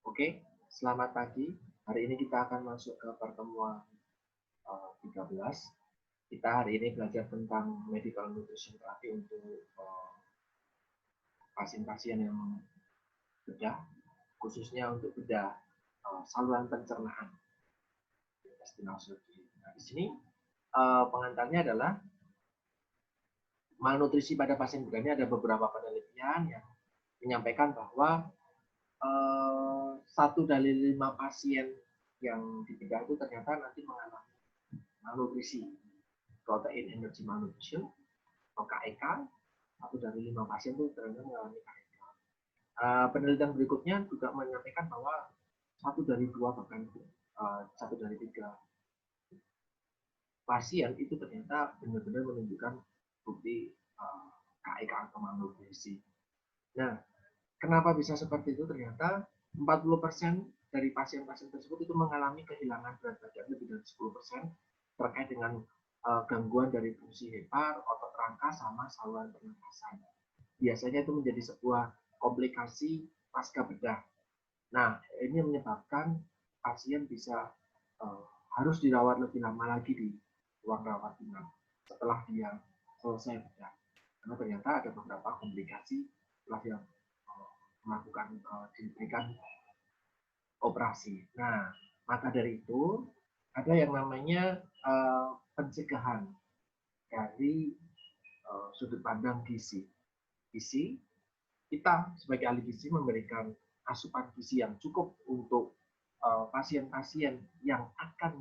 Oke, selamat pagi. Hari ini kita akan masuk ke pertemuan 13. Kita hari ini belajar tentang medical nutrition therapy untuk pasien-pasien yang bedah, khususnya untuk bedah saluran pencernaan. Nah, di sini pengantarnya adalah malnutrisi pada pasien bedah. Ini ada beberapa penelitian yang menyampaikan bahwa 1 dari 5 pasien yang dibedah itu ternyata nanti mengalami malnutrisi, protein energy malnutrition atau KEK. 1 dari 5 pasien itu ternyata mengalami KEK. Penelitian berikutnya juga menyampaikan bahwa 1 dari 2 bahkan 1 dari 3 pasien itu ternyata benar-benar menunjukkan bukti KEK atau malnutrisi. Nah, kenapa bisa seperti itu? Ternyata 40% dari pasien-pasien tersebut itu mengalami kehilangan berat badan lebih dari 10% terkait dengan gangguan dari fungsi hepar, otot rangka, sama saluran pernapasan. Biasanya itu menjadi sebuah komplikasi pasca bedah. Nah, ini menyebabkan pasien bisa harus dirawat lebih lama lagi di ruang rawat inap setelah dia selesai bedah. Karena ternyata ada beberapa komplikasi setelah dia melakukan diberikan operasi. Nah, maka dari itu ada yang namanya pencegahan dari sudut pandang gizi. Gizi, kita sebagai ahli gizi memberikan asupan gizi yang cukup untuk pasien-pasien yang akan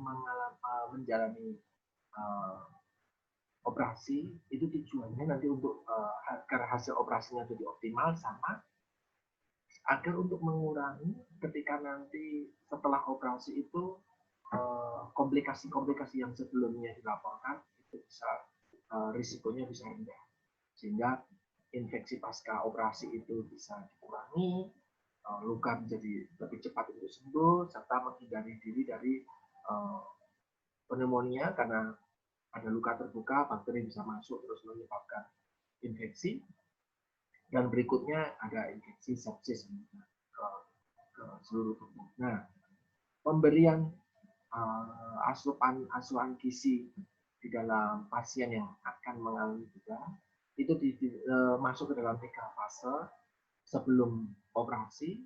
menjalani operasi. Itu tujuannya nanti untuk agar hasil operasinya jadi optimal, sama agar untuk mengurangi ketika nanti setelah operasi itu komplikasi-komplikasi yang sebelumnya dilaporkan itu bisa risikonya bisa rendah, sehingga infeksi pasca operasi itu bisa dikurangi, luka menjadi lebih cepat untuk sembuh, serta menghindari diri dari pneumonia karena ada luka terbuka, bakteri bisa masuk terus menyebabkan infeksi. Dan berikutnya ada infeksi sepsis ke seluruh tubuh. Nah, pemberian asupan gizi di dalam pasien yang akan mengalami bedah itu masuk ke dalam 3 fase sebelum operasi,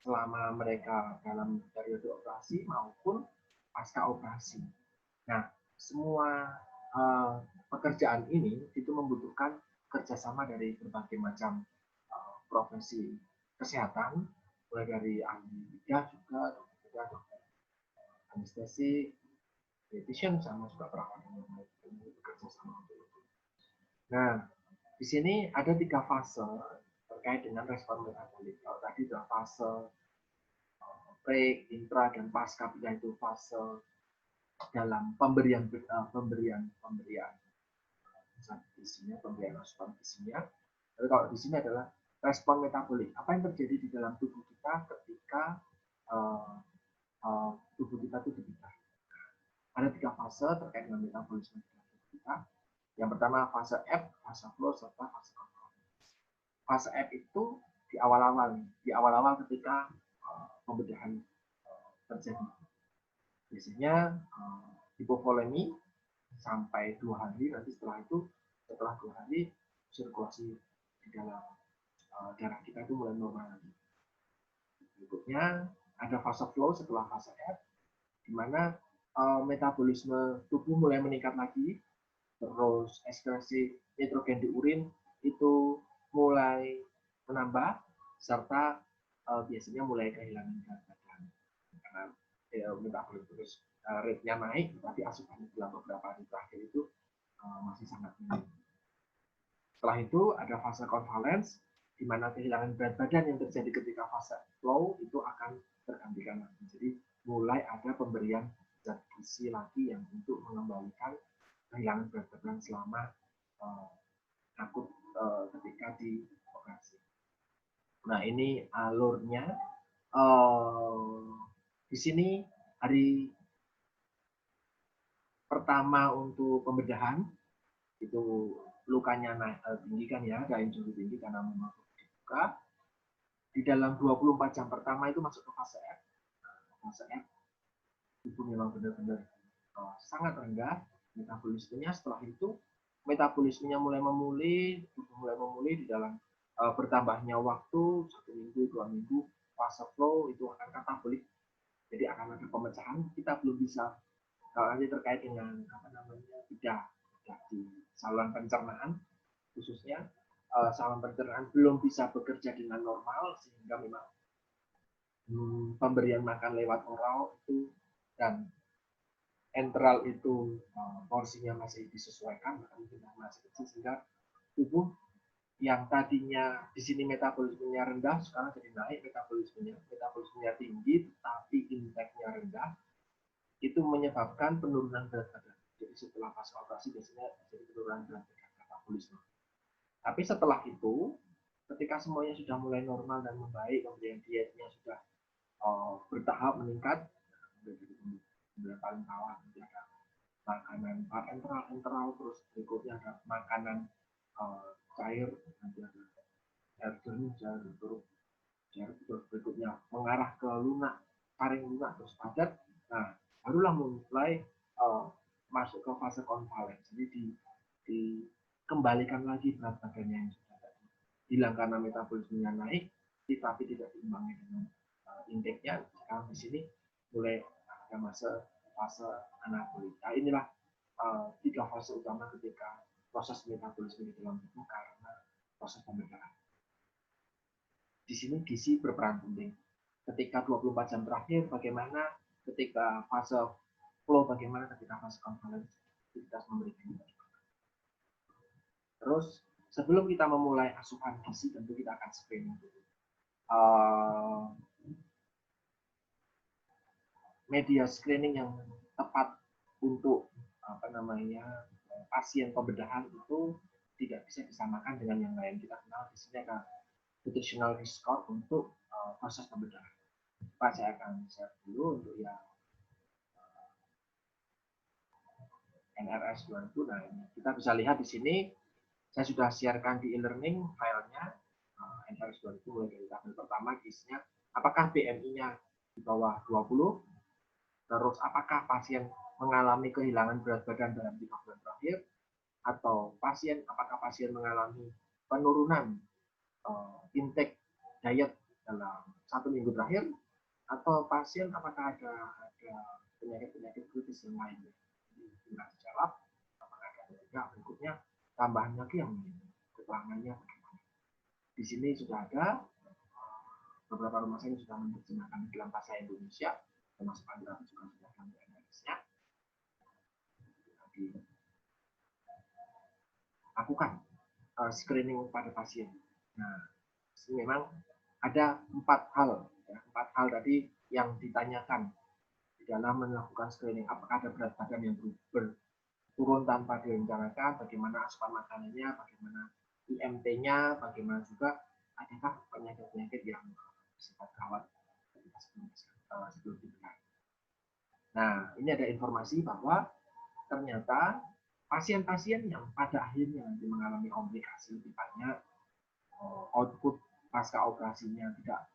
selama mereka dalam periode operasi, maupun pasca operasi. Nah, semua pekerjaan ini itu membutuhkan kerjasama dari berbagai macam profesi kesehatan, mulai dari ahli bedah juga, dokter anestesi, dietitian, sama juga perawat yang bekerja sama untuk itu. Nah, di sini ada 3 fase terkait dengan respon metabolik. Kalau tadi adalah fase pre, intra, dan pasca bedah, itu fase dalam pemberian gizinya, pemberian asupan gizinya. Tapi kalau di sini adalah respon metabolik. Apa yang terjadi di dalam tubuh kita ketika tubuh kita itu dibedah. Ada 3 fase terkait dengan metabolisme tubuh kita. Yang pertama fase F, fase flow, serta fase control. Fase F itu di awal-awal ketika pembedahan terjadi. Biasanya hipovolemi sampai 2 hari, nanti setelah 2 hari sirkulasi di dalam darah kita itu mulai normal lagi. Berikutnya ada fase flow setelah fase F, di mana metabolisme tubuh mulai meningkat lagi, terus ekskresi nitrogen di urin itu mulai menambah, serta biasanya mulai kehilangan berat badan karena metabolisme rate-nya naik, tapi asupan dalam beberapa hari terakhir itu masih sangat tinggi. Setelah itu ada fase convalescence, di mana kehilangan berat badan yang terjadi ketika fase flow itu akan tergantikan lagi. Jadi mulai ada pemberian zat gizi lagi yang untuk mengembalikan kehilangan berat badan selama akut ketika di operasi. Nah, ini alurnya. Di sini hari pertama untuk pembedahan itu lukanya tinggi kan ya, ada injury tinggi karena memang dibuka. di dalam 24 jam pertama itu masuk ke fase F. Fase F itu memang benar-benar sangat rendah metabolismenya. Setelah itu metabolismenya mulai memulih, di dalam bertambahnya waktu 1 minggu, 2 minggu, fase flow itu akan katabolik. Jadi akan ada pemecahan. Kita belum bisa kalau nanti terkait dengan tidak di saluran pencernaan khususnya saluran pencernaan belum bisa bekerja dengan normal sehingga memang pemberian makan lewat oral itu dan enteral itu porsinya masih disesuaikan, mungkin masih kecil sehingga tubuh yang tadinya di sini metabolismenya rendah sekarang jadi naik metabolismenya tinggi tapi intake-nya rendah, itu menyebabkan penurunan berat badan. Jadi setelah fase operasi biasanya jadi penurunan berat badan metabolisme. Tapi setelah itu, ketika semuanya sudah mulai normal dan membaik, kemudian dietnya sudah bertahap meningkat, kemudian paling bawah ada makanan enteral, terus berikutnya ada makanan cair, nanti ada air jernih, terus berikutnya mengarah ke lunak, taring lunak, terus padat. Nah, barulah mulai masuk ke fase konvalen. Jadi dikembalikan lagi berat badannya yang sudah tadi hilang karena metabolismenya naik, tapi tidak diimbangi dengan intake-nya. Sekarang di sini mulai ada fase anabolik. Nah, inilah 3 fase utama ketika proses metabolisme di dalam tubuh karena proses pembedahan. Di sini gizi berperan penting. Ketika 24 jam terakhir, bagaimana ketika fase flow, bagaimana ketika fase konvalen, kita memberikan. Terus sebelum kita memulai asupan gizi, tentu kita akan screening dulu. Media screening yang tepat untuk pasien pembedahan itu tidak bisa disamakan dengan yang lain. Kita kenal di sini ada nutritional risk score untuk proses pembedahan. Saya akan share dulu untuk yang NRS 2000. Nah, ini kita bisa lihat di sini saya sudah siarkan di e-learning filenya NRS 2000 mulai dari tabel pertama isinya apakah BMI-nya di bawah 20, terus apakah pasien mengalami kehilangan berat badan dalam 3 bulan terakhir, atau apakah pasien mengalami penurunan intake diet dalam 1 minggu terakhir, atau pasien apakah ada penyakit-penyakit kritis yang lainnya. Tidak dijawab, apakah ada tidak, berikutnya tambahan lagi yang keterangannya bagaimana. Di sini sudah ada beberapa rumah sakit sudah menerjemahkan dalam bahasa Indonesia, termasuk Anda juga sudah ada analisa. Lakukan screening pada pasien. Nah, ini memang ada 4 hal tadi yang ditanyakan di dalam melakukan screening. Apakah ada berat badan yang turun tanpa direncanakan, bagaimana asupan makanannya, bagaimana IMT-nya, bagaimana juga adakah penyakit-penyakit yang bersifat gawat sebelum dibedah. Nah, ini ada informasi bahwa ternyata pasien-pasien yang pada akhirnya nanti mengalami komplikasi lebih banyak, output pasca operasinya tidak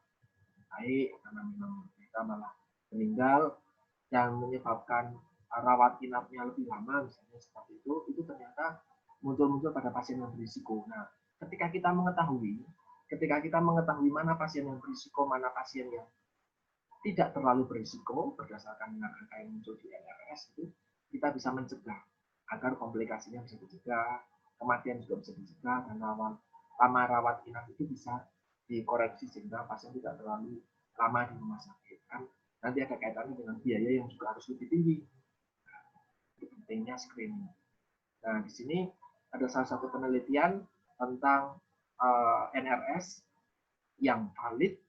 baik karena memang mereka malah meninggal dan menyebabkan rawat inapnya lebih lama, misalnya seperti itu ternyata muncul pada pasien yang berisiko. Nah, ketika kita mengetahui mana pasien yang berisiko, mana pasien yang tidak terlalu berisiko berdasarkan dengan angka yang muncul di NRS, itu kita bisa mencegah agar komplikasinya bisa dicegah, kematian juga bisa dicegah, dan lama rawat inap itu bisa dikoreksi sehingga pasien tidak terlalu lama di rumah sakit. Kan nanti ada kaitannya dengan biaya yang juga harus lebih tinggi. Nah, itu pentingnya screening. Nah, di sini ada salah satu penelitian tentang NRS yang valid,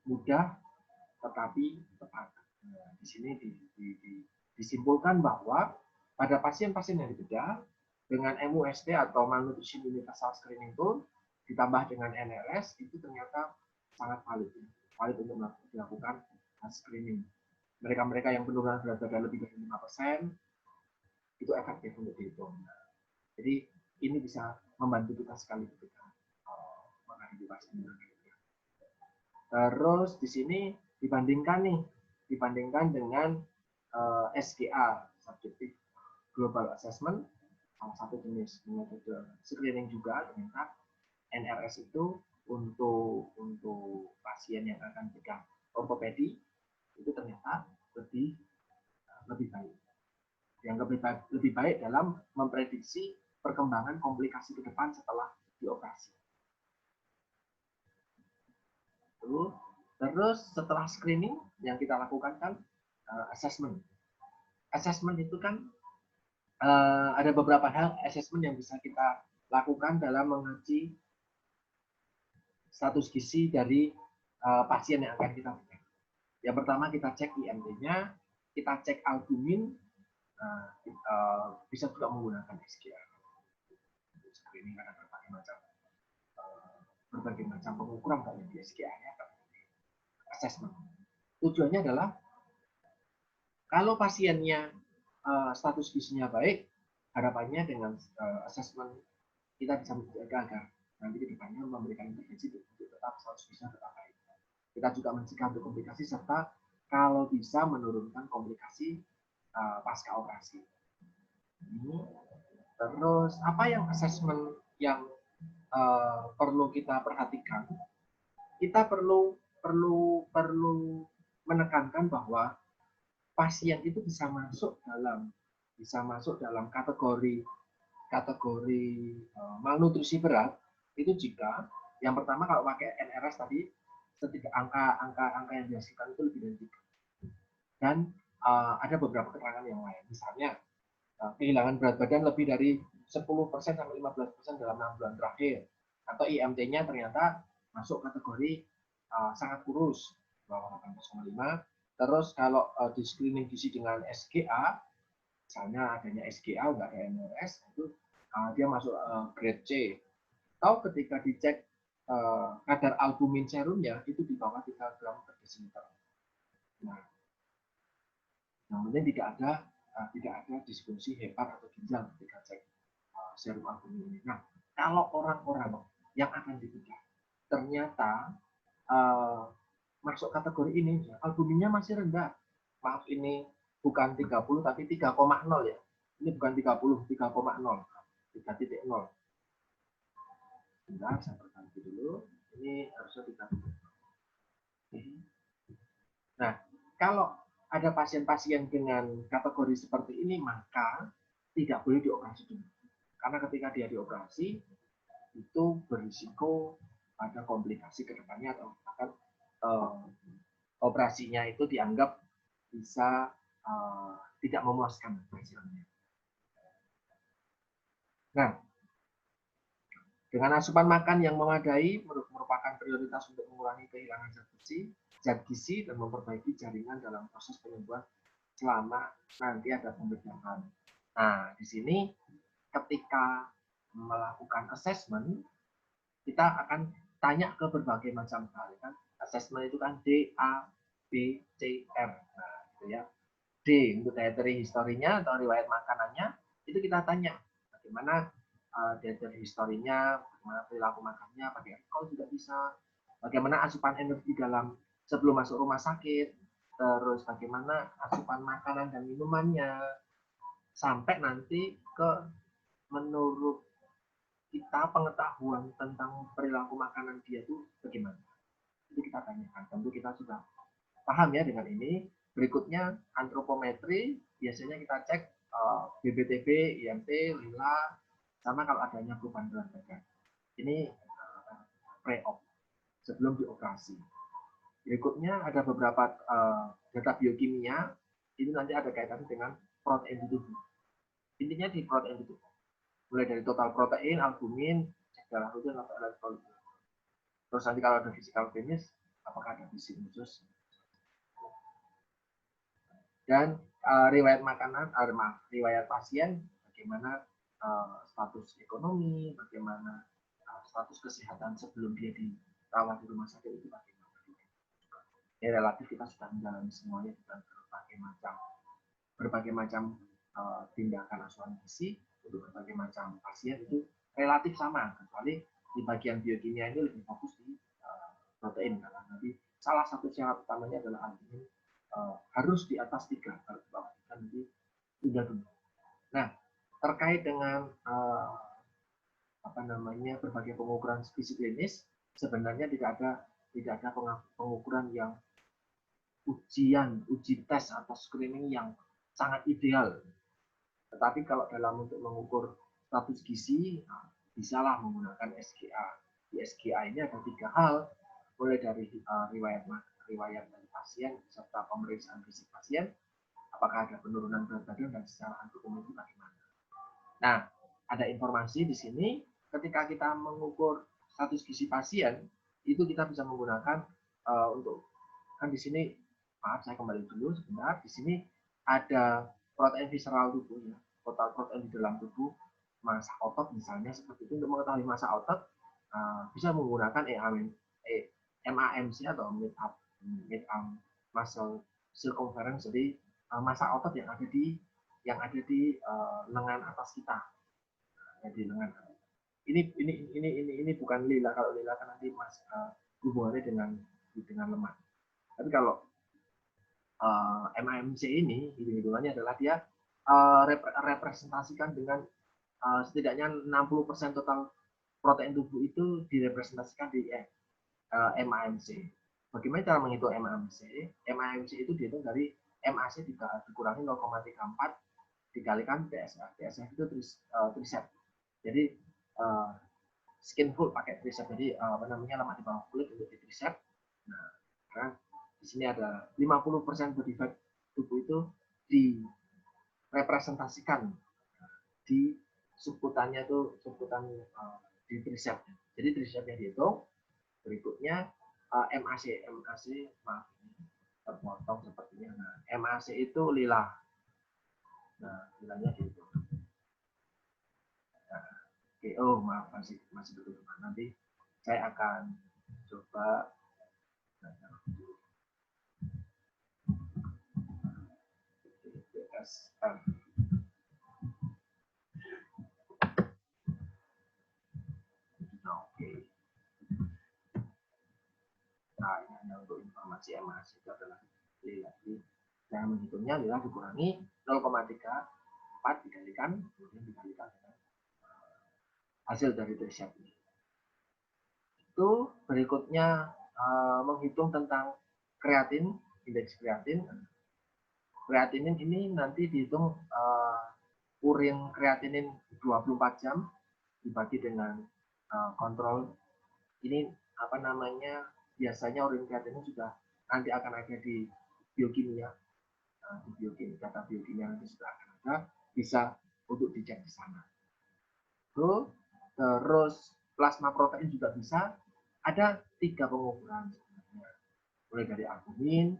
mudah, tetapi tepat. Nah, di sini disimpulkan bahwa pada pasien-pasien yang dibedah dengan MUST atau Malnutrition Universal Screening Tool ditambah dengan NRS itu ternyata sangat valid untuk dilakukan screening. Mereka yang penurunan berat badan lebih dari 5% itu efektif untuk dihitung. Jadi ini bisa membantu kita sekali ketika menghadapi pasien. Terus di sini dibandingkan dengan SGA, Subjective Global Assessment, salah satu jenis metode screening juga. Ternyata NRS itu untuk pasien yang akan bedah ortopedi itu ternyata lebih baik. Yang lebih baik dalam memprediksi perkembangan komplikasi ke depan setelah dioperasi. Terus setelah screening yang kita lakukan kan assessment. Assessment itu kan ada beberapa hal assessment yang bisa kita lakukan dalam menguji status gizi dari pasien yang akan kita bedah. Yang pertama kita cek IMT-nya, kita cek albumin, bisa juga menggunakan SGA. Screening ada berbagai macam pengukuran kalau di SGA ya. Assessment. Tujuannya adalah kalau pasiennya status gizinya baik, harapannya dengan assessment kita bisa menjaga agar nanti ke depannya memberikan intervensi untuk tetap status gizinya tetap baik. Kita juga mencegah untuk komplikasi serta kalau bisa menurunkan komplikasi pasca operasi. Terus apa yang assessment yang perlu kita perhatikan? Kita perlu menekankan bahwa pasien itu bisa masuk dalam kategori malnutrisi berat itu jika yang pertama kalau pakai NRS tadi angka yang dihasilkan itu lebih dari 3. Dan ada beberapa keterangan yang lain. Misalnya kehilangan berat badan lebih dari 10% sampai 15% dalam 6 bulan terakhir. Atau IMT-nya ternyata masuk kategori sangat kurus, bawah 8,5. Terus kalau di screening gizi dengan SGA, misalnya adanya SGA, nggak ada NRS, itu dia masuk grade C. Atau ketika dicek kadar albumin serumnya, itu di bawah 3 gram per desiliter. Nah, yang penting tidak ada disfungsi hepar atau ginjal ketika cek serum albumin ini. Nah, kalau orang-orang yang akan dibedah ternyata masuk kategori ini, albuminnya masih rendah. Maaf, ini bukan 30 tapi 3,0 ya. Ini bukan 30, 3,0. 3.0. Sebentar, saya perbaiki dulu. Ini harusnya 30. Nah, kalau ada pasien-pasien dengan kategori seperti ini, maka tidak boleh dioperasi dulu. Karena ketika dia dioperasi, itu berisiko pada komplikasi ke depannya atau bahkan operasinya itu dianggap bisa tidak memuaskan hasilnya. Nah, dengan asupan makan yang memadai merupakan prioritas untuk mengurangi kehilangan zat gizi dan memperbaiki jaringan dalam proses penyembuhan selama nanti ada pembedahan. Nah, di sini ketika melakukan assessment, kita akan tanya ke berbagai macam hal. Kan? Assessment itu kan D, A, B, C, R. Nah, gitu ya. D untuk dietary historinya atau riwayat makanannya, itu kita tanya bagaimana dietary historinya, bagaimana perilaku makannya, pakai recall juga bisa, bagaimana asupan energi dalam sebelum masuk rumah sakit, terus bagaimana asupan makanan dan minumannya, sampai nanti ke menurut kita pengetahuan tentang perilaku makanan dia itu bagaimana. Itu kita tanyakan. Tentu kita sudah paham ya dengan ini. Berikutnya antropometri, biasanya kita cek BBTB, IMT, lila, sama kalau adanya perubahan berat badan. Ini pre-op, sebelum dioperasi. Berikutnya ada beberapa data biokimia, ini nanti ada kaitannya dengan protein di tubuh. Intinya di protein di tubuh. Mulai dari total protein, albumin, cek darah rutin atau elektrolit. Terus nanti kalau ada physical fitness, apakah ada visi khusus. Dan riwayat makanan, riwayat pasien, bagaimana status ekonomi, bagaimana status kesehatan sebelum dia dirawat di rumah sakit itu bagaimana. Ya relatif kita sudah menjalani semuanya dengan berbagai macam tindakan asuhan gizi untuk berbagai macam pasien itu relatif sama, kecuali di bagian biokimia ini lebih fokus di protein, karena nanti salah satu syarat utamanya adalah albumin harus di atas 3, kalau di bawah 3 nanti tunda dulu. Nah, terkait dengan berbagai pengukuran fisik klinis, sebenarnya tidak ada pengukuran yang uji tes atau screening yang sangat ideal. Tetapi kalau dalam untuk mengukur status gizi, bisalah menggunakan SGA. Di SGA ini ada 3 hal, mulai dari riwayat dari pasien serta pemeriksaan fisik pasien, apakah ada penurunan berat badan dan secara antropometri bagaimana. Nah, ada informasi di sini ketika kita mengukur status gizi pasien, itu kita bisa menggunakan untuk, kan di sini, maaf saya kembali dulu sebentar, di sini ada protein visceral tubuh ya, total protein di dalam tubuh, massa otot misalnya seperti itu. Untuk mengetahui massa otot bisa menggunakan MAMC atau mid arm muscle circumference, jadi massa otot yang ada di lengan atas kita, di lengan. Ini bukan lila. Kalau lila kan nanti hubungannya dengan lemak. Tapi kalau MAMC ini hitung-hitungannya adalah dia representasikan dengan setidaknya 60% total protein tubuh itu direpresentasikan di MAMC. Bagaimana cara menghitung MAMC? MAMC itu dihitung dari MAC dikurangi 0,34 dikalikan TSH. TSH itu tricep. Jadi skin food pakai tricep. Jadi lemak di bawah kulit untuk di tricep. Nah, sekarang di sini ada 50% body fat tubuh itu direpresentasikan di subkutannya tuh, subkutan di tricep. Jadi tricepnya dihitung. Berikutnya MAC maaf ini terpotong sepertinya. Nah, MAC itu lila. Nah, lilanya dihitung. Nah, oh maaf, masih betul. Nanti saya akan coba DSM. Oke. Nah, ini hanya untuk informasi MAC itu adalah lila. Jadi saya menghitungnya lila dikurangi 0,34 dikalikan, kemudian dikalikan dengan hasil dari tricep ini. Itu berikutnya menghitung tentang kreatin, indeks kreatin. Kreatinin ini nanti dihitung urin kreatinin 24 jam dibagi dengan kontrol. Ini biasanya urin kreatinin sudah nanti akan ada di biokimia. Di biokimia, data biokimia nanti sudah akan ada, bisa untuk dicek di sana. Terus plasma protein juga bisa. Ada 3 pengukuran sebenarnya, mulai dari albumin,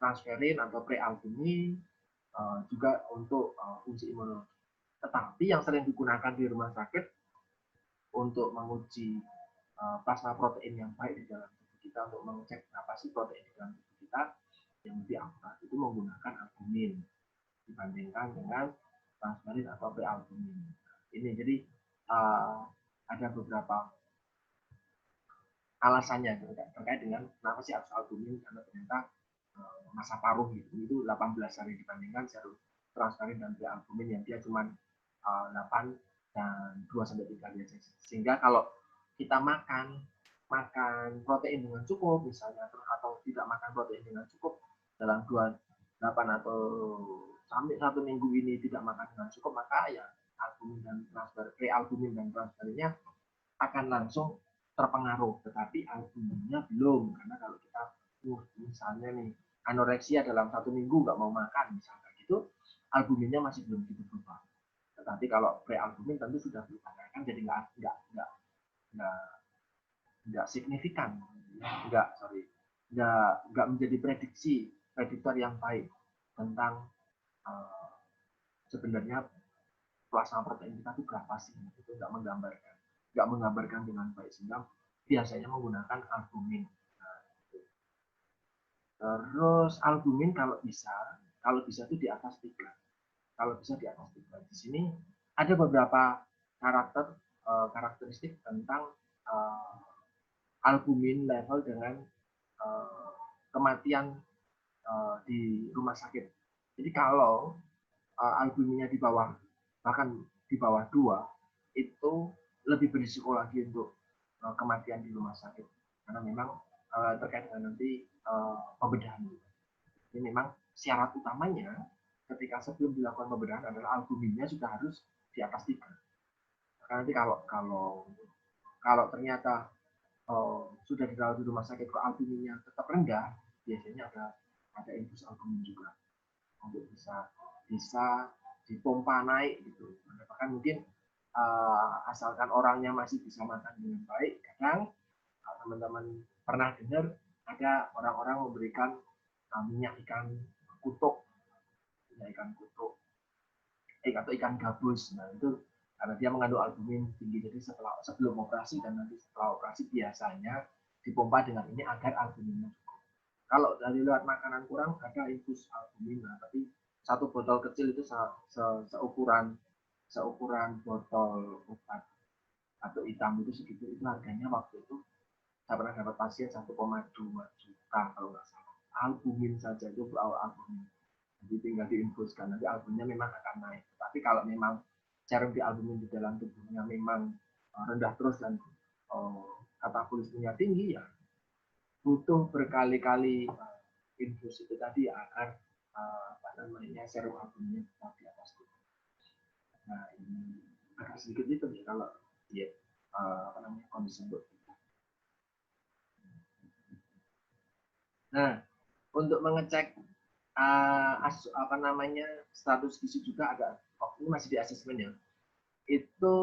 transferin atau prealbumin, juga untuk fungsi imunologi. Tetapi yang sering digunakan di rumah sakit untuk menguji plasma protein yang baik di dalam tubuh kita, untuk mengecek berapa sih protein di dalam tubuh kita yang lebih akurat, itu menggunakan albumin dibandingkan dengan transferin atau prealbumin. Ini jadi ada beberapa alasannya terkait dengan kenapa sih harus albumin, karena ternyata masa paruh itu 18 hari dibandingkan serum transferin dan prealbumin yang dia cuma 8 dan 2-3 hari saja. Sehingga kalau kita makan protein dengan cukup misalnya, atau tidak makan protein dengan cukup dalam 28 atau sampai 1 minggu ini tidak makan dengan cukup, maka ya albumin dan prealbumin dan transferinnya akan langsung terpengaruh, tetapi albuminnya belum. Karena kalau kita misalnya nih anoreksia dalam 1 minggu nggak mau makan misalnya gitu, albuminnya masih belum gitu berubah. Tetapi kalau prealbumin tentu sudah berubah, kan jadi nggak signifikan, nggak menjadi prediktor yang baik tentang sebenarnya plasma protein kita itu berapa sih. Itu nggak menggambarkan dengan baik, sehingga biasanya menggunakan albumin. Terus albumin kalau bisa itu di atas 3. Kalau bisa di atas 3. Di sini ada beberapa karakteristik tentang albumin level dengan kematian di rumah sakit. Jadi kalau albuminnya di bawah, bahkan di bawah 2, itu lebih berisiko lagi untuk kematian di rumah sakit. Karena memang terkait dengan nanti pembedahan. Jadi memang syarat utamanya ketika sebelum dilakukan pembedahan adalah albuminnya sudah harus di atas 3. Karena nanti kalau ternyata sudah dirawat di rumah sakit kok albuminnya tetap rendah, biasanya ada infus albumin juga untuk bisa dipompa naik gitu. Bahkan mungkin asalkan orangnya masih bisa makan dengan baik, kadang teman-teman pernah dengar ada orang-orang memberikan minyak ikan kutuk, atau ikan gabus. Nah itu karena dia mengandung albumin tinggi, jadi sebelum operasi dan nanti setelah operasi biasanya dipompa dengan ini agar albuminnya cukup. Kalau dari luar makanan kurang ada infus albumin, nah, tapi satu botol kecil itu seukuran botol obat atau hitam itu segitu, itu harganya waktu itu saya pernah dapat pasien 1,2 juta kalau nggak salah. Albumin saja itu albumin. Jadi tinggal diinfuskan, nanti albuminnya memang akan naik. Tapi kalau memang serum di albumin di dalam tubuhnya memang rendah terus dan katabolismenya tinggi, ya butuh berkali-kali infus itu tadi agar serum albuminnya tetap di atas tubuh. Nah ini agak sedikit itu ya kalau ya kondisi itu. Nah untuk mengecek status gizi juga ada, ini masih di asesmen ya, itu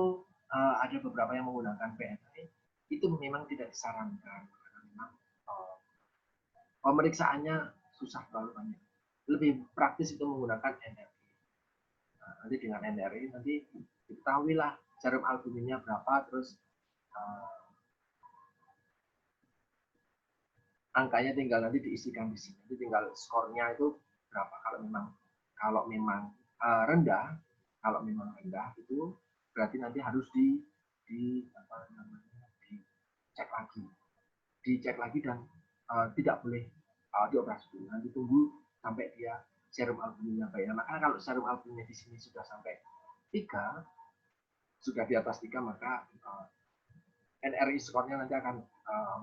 ada beberapa yang menggunakan PNI, itu memang tidak disarankan karena memang pemeriksaannya susah terlalu banyak. Lebih praktis itu menggunakan NRI. Nah, nanti dengan NRI nanti diketahuilah serum albuminnya berapa, terus angkanya tinggal nanti diisikan di sini. Nanti tinggal skornya itu berapa. Kalau memang rendah, itu berarti nanti harus dicek lagi dan tidak boleh dioperasi dulu. Nanti tunggu sampai dia serum albuminnya baik. Nah, maka kalau serum albuminnya di sini sudah sampai 3, sudah di atas 3, maka NRI skornya nanti akan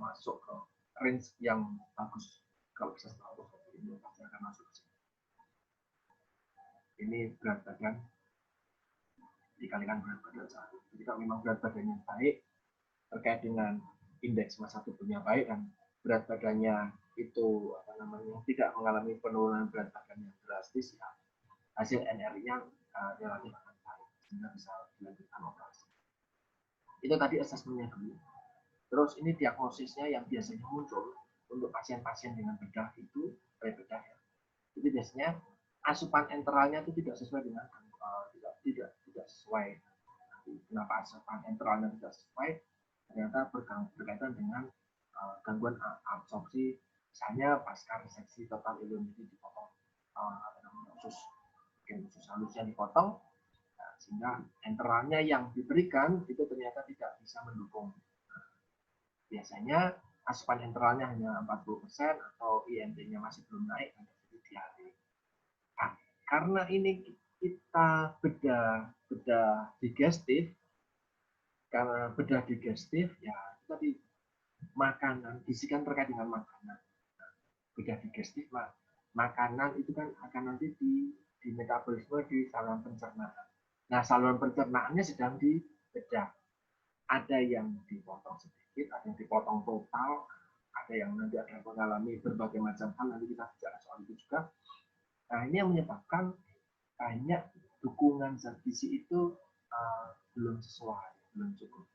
masuk ke range yang bagus. Kalau bisa selalu ini pasti akan masuk ke sini. Ini berat badan dikalikan berat badan sehari. Jadi kalau memang berat badannya baik, terkait dengan indeks massa tubuhnya baik dan berat badannya itu tidak mengalami penurunan berat badan yang drastis, ya hasil NRI-nya relatif akan baik sehingga bisa dilanjutkan operasi. Itu tadi asesmennya dulu. Terus ini diagnosisnya yang biasanya muncul untuk pasien-pasien dengan bedah itu bedah ya. Jadi biasanya asupan enteralnya itu tidak sesuai dengan tidak sesuai. Kenapa asupan enteralnya tidak sesuai? Ternyata berkaitan dengan gangguan absorpsi, misalnya pasca reseksi total ileum itu dipotong usus halusnya dipotong, sehingga enteralnya yang diberikan itu ternyata tidak bisa mendukung. Biasanya asupan enteralnya hanya 40% atau IMD-nya masih belum naik, ada diare. Nah, karena ini kita bedah digestif, karena bedah digestif ya tadi makanan, gizi kan terkait dengan makanan. Bedah digestif, makanan itu kan akan nanti di metabolisme di saluran pencernaan. Nah, saluran pencernaannya sedang dibedah. Ada yang dipotong sedikit, ada yang dipotong total, ada yang nanti akan mengalami berbagai macam hal, nanti kita bicara soal itu juga. Nah, ini yang menyebabkan banyak dukungan zat gizi itu belum sesuai, belum cukup.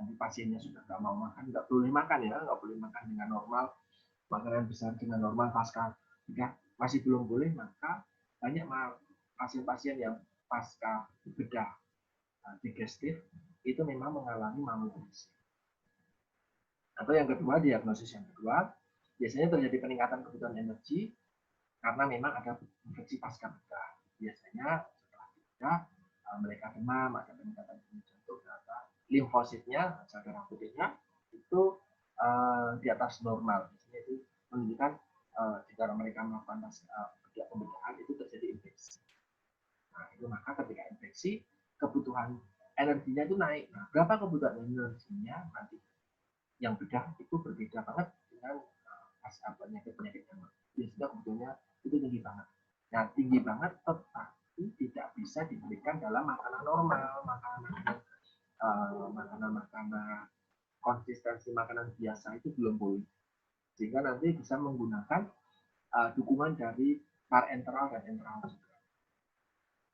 Nanti pasiennya sudah nggak mau makan, nggak boleh makan ya, nggak boleh makan dengan normal, makanan besar dengan normal pasca. Jika masih belum boleh, maka banyak pasien-pasien yang pasca bedah digestif itu memang mengalami malnutrisi. Atau yang kedua, diagnosis yang kedua, biasanya terjadi peningkatan kebutuhan energi karena memang ada infeksi pasca bedah. Biasanya setelah bedah mereka demam, ada peningkatan jantung, limfositnya, sel darah putihnya itu di atas normal. Biasanya itu menunjukkan jika mereka melakukan pembedahan itu terjadi infeksi. Nah, itu maka ketika infeksi, kebutuhan energinya itu naik. Nah, berapa kebutuhan energinya nanti yang bedah itu berbeda banget dengan penyakit-penyakit yang biasanya kebutuhannya itu tinggi banget. Nah, tinggi banget tetapi tidak bisa diberikan dalam makanan normal, makanan konsistensi makanan biasa itu belum boleh. Sehingga nanti bisa menggunakan dukungan dari parenteral dan enteral juga.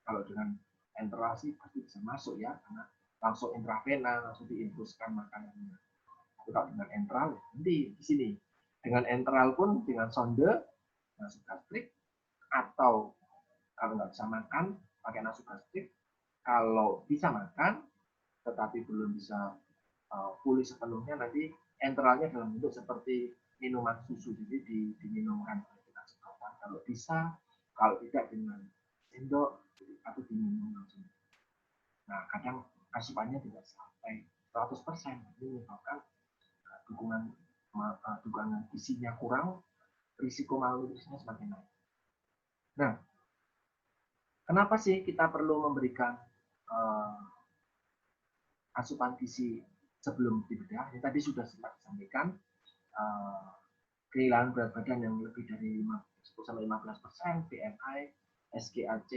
Kalau dengan enteral sih pasti bisa masuk ya, karena langsung intravena, langsung diinfuskan makanannya. Tapi kalau dengan enteral, nanti di sini. Dengan enteral pun dengan sonde, nasogastrik, atau kalau nggak bisa makan, pakai nasogastrik. Kalau bisa makan, tetapi belum bisa pulih sepenuhnya, nanti enteralnya dalam bentuk seperti minuman susu, jadi diminumkan kita sedotan kalau bisa, kalau tidak dengan sendok atau diminum langsung. Nah, kadang asupannya tidak sampai 100%, ini menyebabkan dukungan gizinya kurang, risiko malnutrisinya semakin naik. Nah, kenapa sih kita perlu memberikan asupan gizi sebelum dibedah? Ini tadi sudah sempat disampaikan, kehilangan berat badan yang lebih dari 10-15%, BMI, SGAC,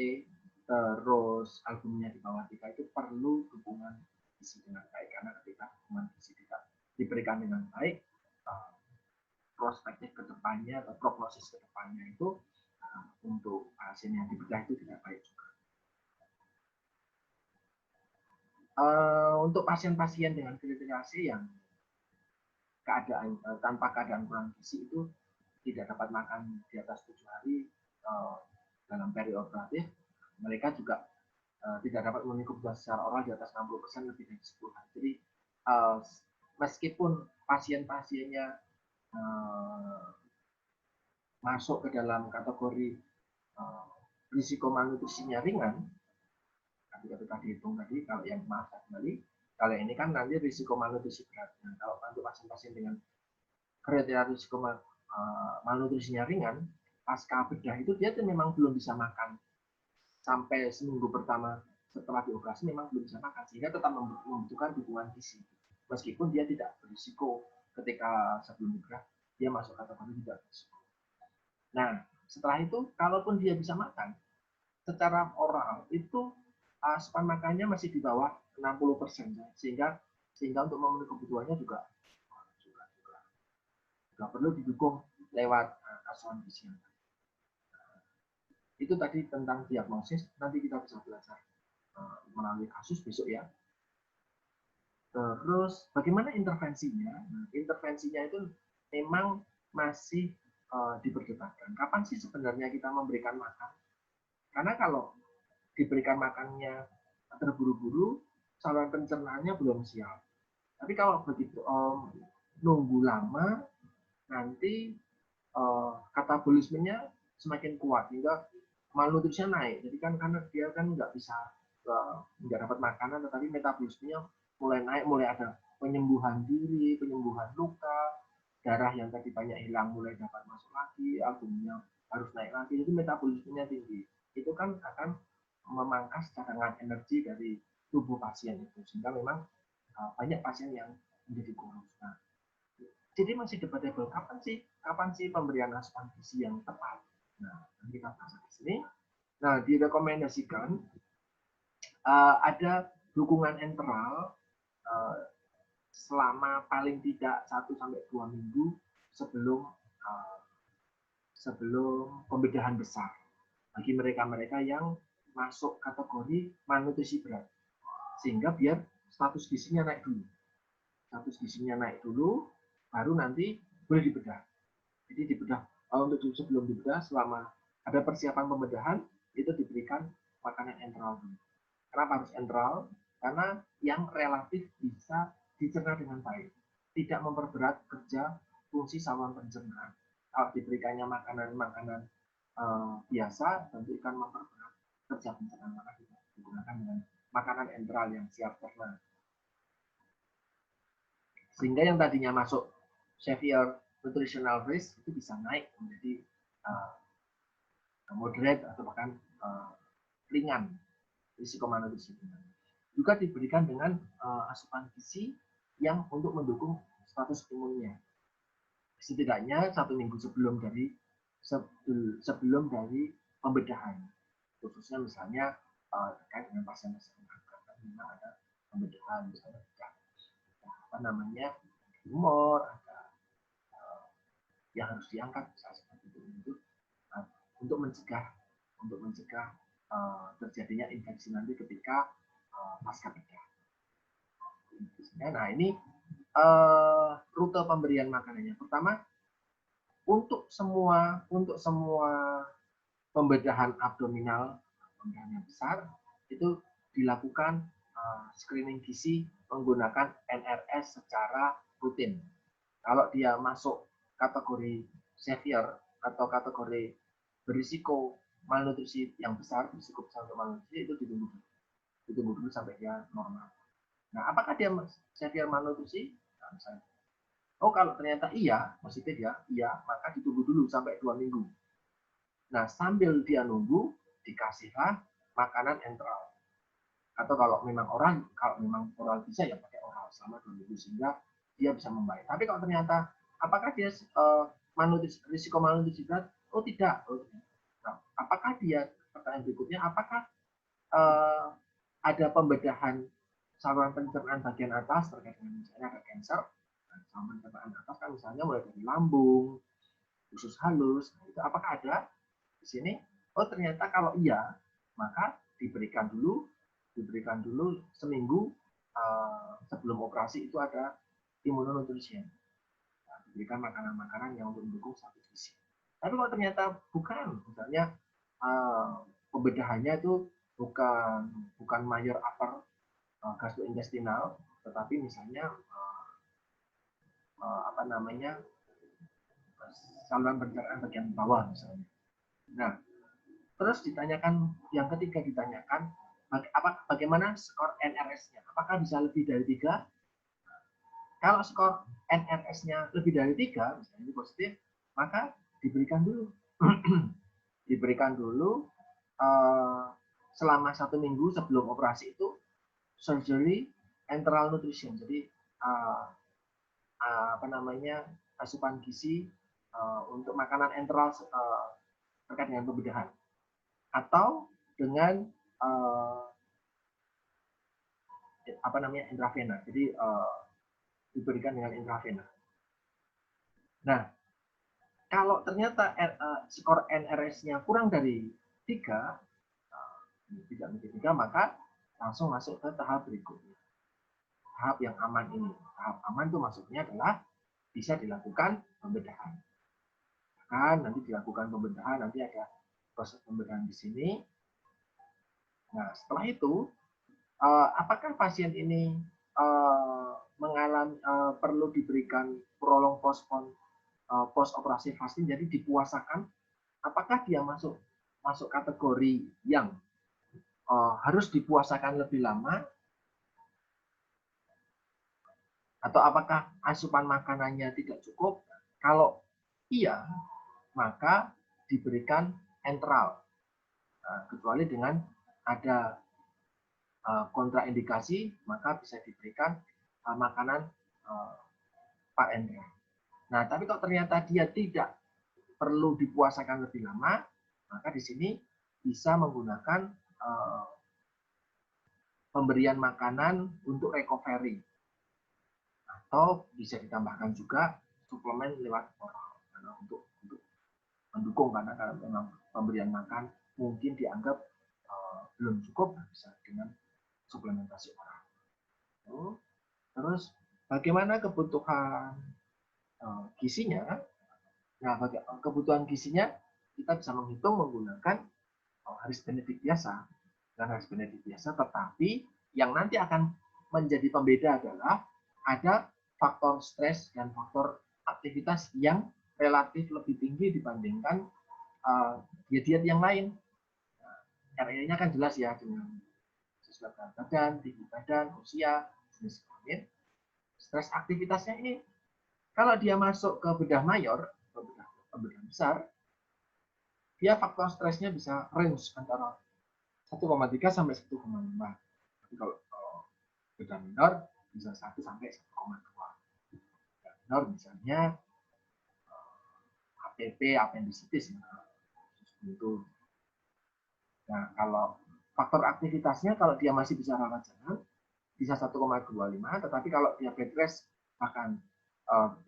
terus albumnya di bawah 3 itu perlu dukungan gizi dengan baik, karena ketika dukungan gizi tidak diberikan dengan baik, prospektif ke depannya atau prognosis ke depannya itu untuk pasien yang dibedah itu tidak baik juga. Untuk pasien-pasien dengan kriteria C yang tanpa keadaan kurang gizi itu tidak dapat makan di atas 7 hari dalam perioperatif, mereka juga tidak dapat memenuhi kebutuhan secara oral di atas 60% lebih dari 10 hari. Jadi meskipun pasien-pasiennya masuk ke dalam kategori risiko malnutrisinya ringan, ketika dihitung tadi, kalau yang maaf kembali, kalau ini kan nanti risiko malnutrisi berat. Nah, kalau untuk pasien-pasien dengan kriteria risiko malnutrisinya ringan, pasca bedah itu dia tuh memang belum bisa makan sampai seminggu pertama setelah dioperasi, memang belum bisa makan, sehingga tetap membutuhkan dukungan gizi meskipun dia tidak berisiko ketika sebelum bedah dia masuk kategori tidak berisiko. Nah, setelah itu kalaupun dia bisa makan secara oral itu asupan makannya masih di bawah 60%, sehingga untuk memenuhi kebutuhannya juga perlu didukung lewat asupan gizi. Itu tadi tentang diagnosis, nanti kita bisa belajar melalui kasus besok ya. Terus bagaimana intervensinya? Nah, intervensinya itu memang masih diperdebatkan. Kapan sih sebenarnya kita memberikan makan? Karena kalau diberikan makannya terburu-buru, saluran pencernaannya belum siap. Tapi kalau begitu nunggu lama, nanti katabolismenya semakin kuat hingga malnutrisinya naik. Jadi kan karena dia kan nggak dapat makanan, tetapi metabolismenya mulai naik, mulai ada penyembuhan diri, penyembuhan luka, darah yang tadi banyak hilang mulai dapat masuk lagi, albumnya harus naik lagi, jadi metabolismenya tinggi. Itu kan akan memangkas cadangan energi dari tubuh pasien itu, sehingga memang banyak pasien yang menjadi kurus. Nah, jadi masih debatable kapan sih pemberian asupan gizi yang tepat. Nah, kita bahas di sini. Nah, direkomendasikan ada dukungan enteral selama paling tidak 1-2 minggu sebelum pembedahan besar bagi mereka-mereka yang masuk kategori malnutrisi berat, sehingga biar status gizinya naik dulu, baru nanti boleh dibedah. Jadi dibedah untuk sebelum dibedah, selama ada persiapan pembedahan itu diberikan makanan enteral dulu. Kenapa harus enteral? Karena yang relatif bisa dicerna dengan baik, tidak memperberat kerja fungsi saluran pencernaan. Kalau diberikannya makanan biasa, tentu akan memperberat kerja pencernaan, maka digunakan dengan makanan enteral yang siap cerna. Sehingga yang tadinya masuk severe nutritional risk itu bisa naik menjadi moderate atau bahkan ringan, risiko malnutrisi ringan. Juga diberikan dengan asupan gizi yang untuk mendukung status imunnya. Setidaknya 1 minggu sebelum dari pembedahan, khususnya misalnya terkait dengan pasien-pasien kanker, memang ada pembedahan, misalnya tumor, ada yang harus diangkat, misalnya seperti itu, untuk mencegah terjadinya infeksi nanti ketika pasca bedah. Nah, ini rute pemberian makanannya. Pertama, untuk semua pembedahan abdominal, pembedahan yang besar, itu dilakukan screening gizi menggunakan NRS secara rutin. Kalau dia masuk kategori severe atau kategori berisiko malnutrisi yang besar, berisiko besar untuk malnutrisi, itu ditunggu dulu sampai dia normal. Nah, apakah dia severe malnutrisi? Nah, misalnya, kalau ternyata iya, positif ya, iya, maka ditunggu dulu sampai 2 minggu. Nah, sambil dia nunggu, dikasihlah makanan enteral. Atau kalau memang oral bisa ya pakai oral selama 2 minggu sehingga dia bisa membaik. Tapi kalau ternyata apakah dia risiko malnutrisi berat? Oh tidak. Nah, apakah dia, pertanyaan berikutnya, apakah ada pembedahan saluran pencernaan bagian atas terkait dengan misalnya ada kanker? Nah, saluran pencernaan atas kan misalnya mulai dari lambung, usus halus, nah, itu apakah ada di sini? Oh ternyata kalau iya, maka diberikan dulu seminggu sebelum operasi itu ada imunonutrisi. Nah, diberikan makanan-makanan yang untuk mendukung status gizi. Tapi kalau ternyata bukan, misalnya pembedahannya itu bukan major upper gastrointestinal, tetapi misalnya saluran pencernaan bagian bawah misalnya. Nah, terus yang ketiga ditanyakan bagaimana skor NRS-nya? Apakah bisa lebih dari 3? Kalau skor NRS-nya lebih dari 3, misalnya ini positif, maka diberikan dulu selama 1 minggu sebelum operasi itu surgery enteral nutrition. Jadi asupan gizi untuk makanan enteral terkait dengan pembedahan atau dengan intravena. Jadi diberikan dengan intravena. Nah, kalau ternyata skor NRS-nya kurang dari 3, tidak menjadi 3, maka langsung masuk ke tahap berikutnya. Tahap yang aman ini. Tahap aman itu maksudnya adalah bisa dilakukan pembedahan. Nanti dilakukan pembedahan, nanti ada proses pembedahan di sini. Nah, setelah itu, apakah pasien ini perlu diberikan prolong post operasi fasting, jadi dipuasakan? Apakah dia masuk kategori yang harus dipuasakan lebih lama? Atau apakah asupan makanannya tidak cukup? Kalau iya, maka diberikan enteral. Nah, kecuali dengan ada kontraindikasi, maka bisa diberikan makanan Pak enteral. Nah, tapi kalau ternyata dia tidak perlu dipuasakan lebih lama, maka di sini bisa menggunakan pemberian makanan untuk recovery. Atau bisa ditambahkan juga suplemen lewat oral karena untuk mendukung, karena kalau memang pemberian makan mungkin dianggap belum cukup, bisa dengan suplementasi oral. Terus bagaimana kebutuhan gizinya? Nah, kebutuhan gizinya kita bisa menghitung menggunakan risk benefit biasa. Dan risk benefit biasa, tetapi yang nanti akan menjadi pembeda adalah ada faktor stres dan faktor aktivitas yang relatif lebih tinggi dibandingkan diet-diet yang lain. RE-nya kan jelas ya, dengan sesuai berat badan, tinggi badan, usia, jenis kelamin. Stres aktivitasnya ini Kalau dia masuk ke bedah mayor, ke bedah besar, dia faktor stresnya bisa range antara 1,3 sampai 1,5. Tapi kalau bedah minor bisa 1 sampai 1,2. Bedah minor misalnya HPP, appendicitis itu. Nah, kalau faktor aktivitasnya kalau dia masih bisa rawat jalan bisa 1,25, tetapi kalau dia bed rest bahkan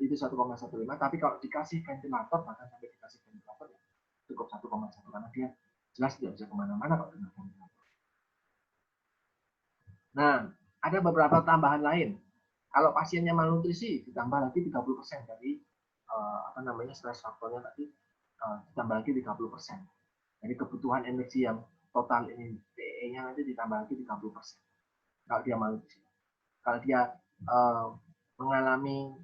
itu 1,15, tapi kalau dikasih ventilator bahkan sampai dikasih ventilator ya cukup 1,1 karena dia jelas tidak bisa kemana-mana kalau dengan ventilator. Nah, ada beberapa tambahan lain. Kalau pasiennya malnutrisi ditambah lagi 30% dari stres faktornya tadi ditambah lagi 30%. Jadi kebutuhan energi yang total ini TE-nya nanti ditambah lagi 30%. Kalau dia malnutrisi. Kalau dia mengalami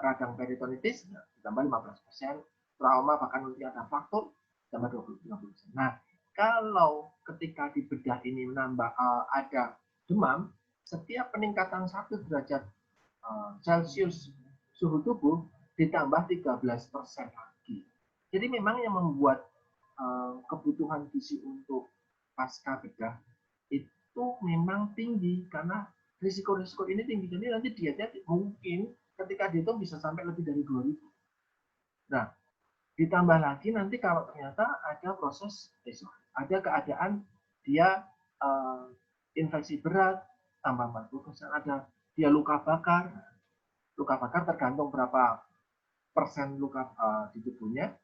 radang peritonitis ditambah 15%, trauma bahkan nanti ada faktor tambah 20%. Nah, kalau ketika di bedah ini menambah ada demam, setiap peningkatan 1 derajat Celcius suhu tubuh ditambah 13% lagi. Jadi memang yang membuat kebutuhan gizi untuk pasca bedah itu memang tinggi karena risiko-risiko ini tinggi. Jadi nanti dietnya mungkin ketika dihitung bisa sampai lebih dari 2000. Nah, ditambah lagi nanti kalau ternyata ada proses ada keadaan dia infeksi berat tambah 40%, ada dia luka bakar. Luka bakar tergantung berapa persen luka di tubuhnya.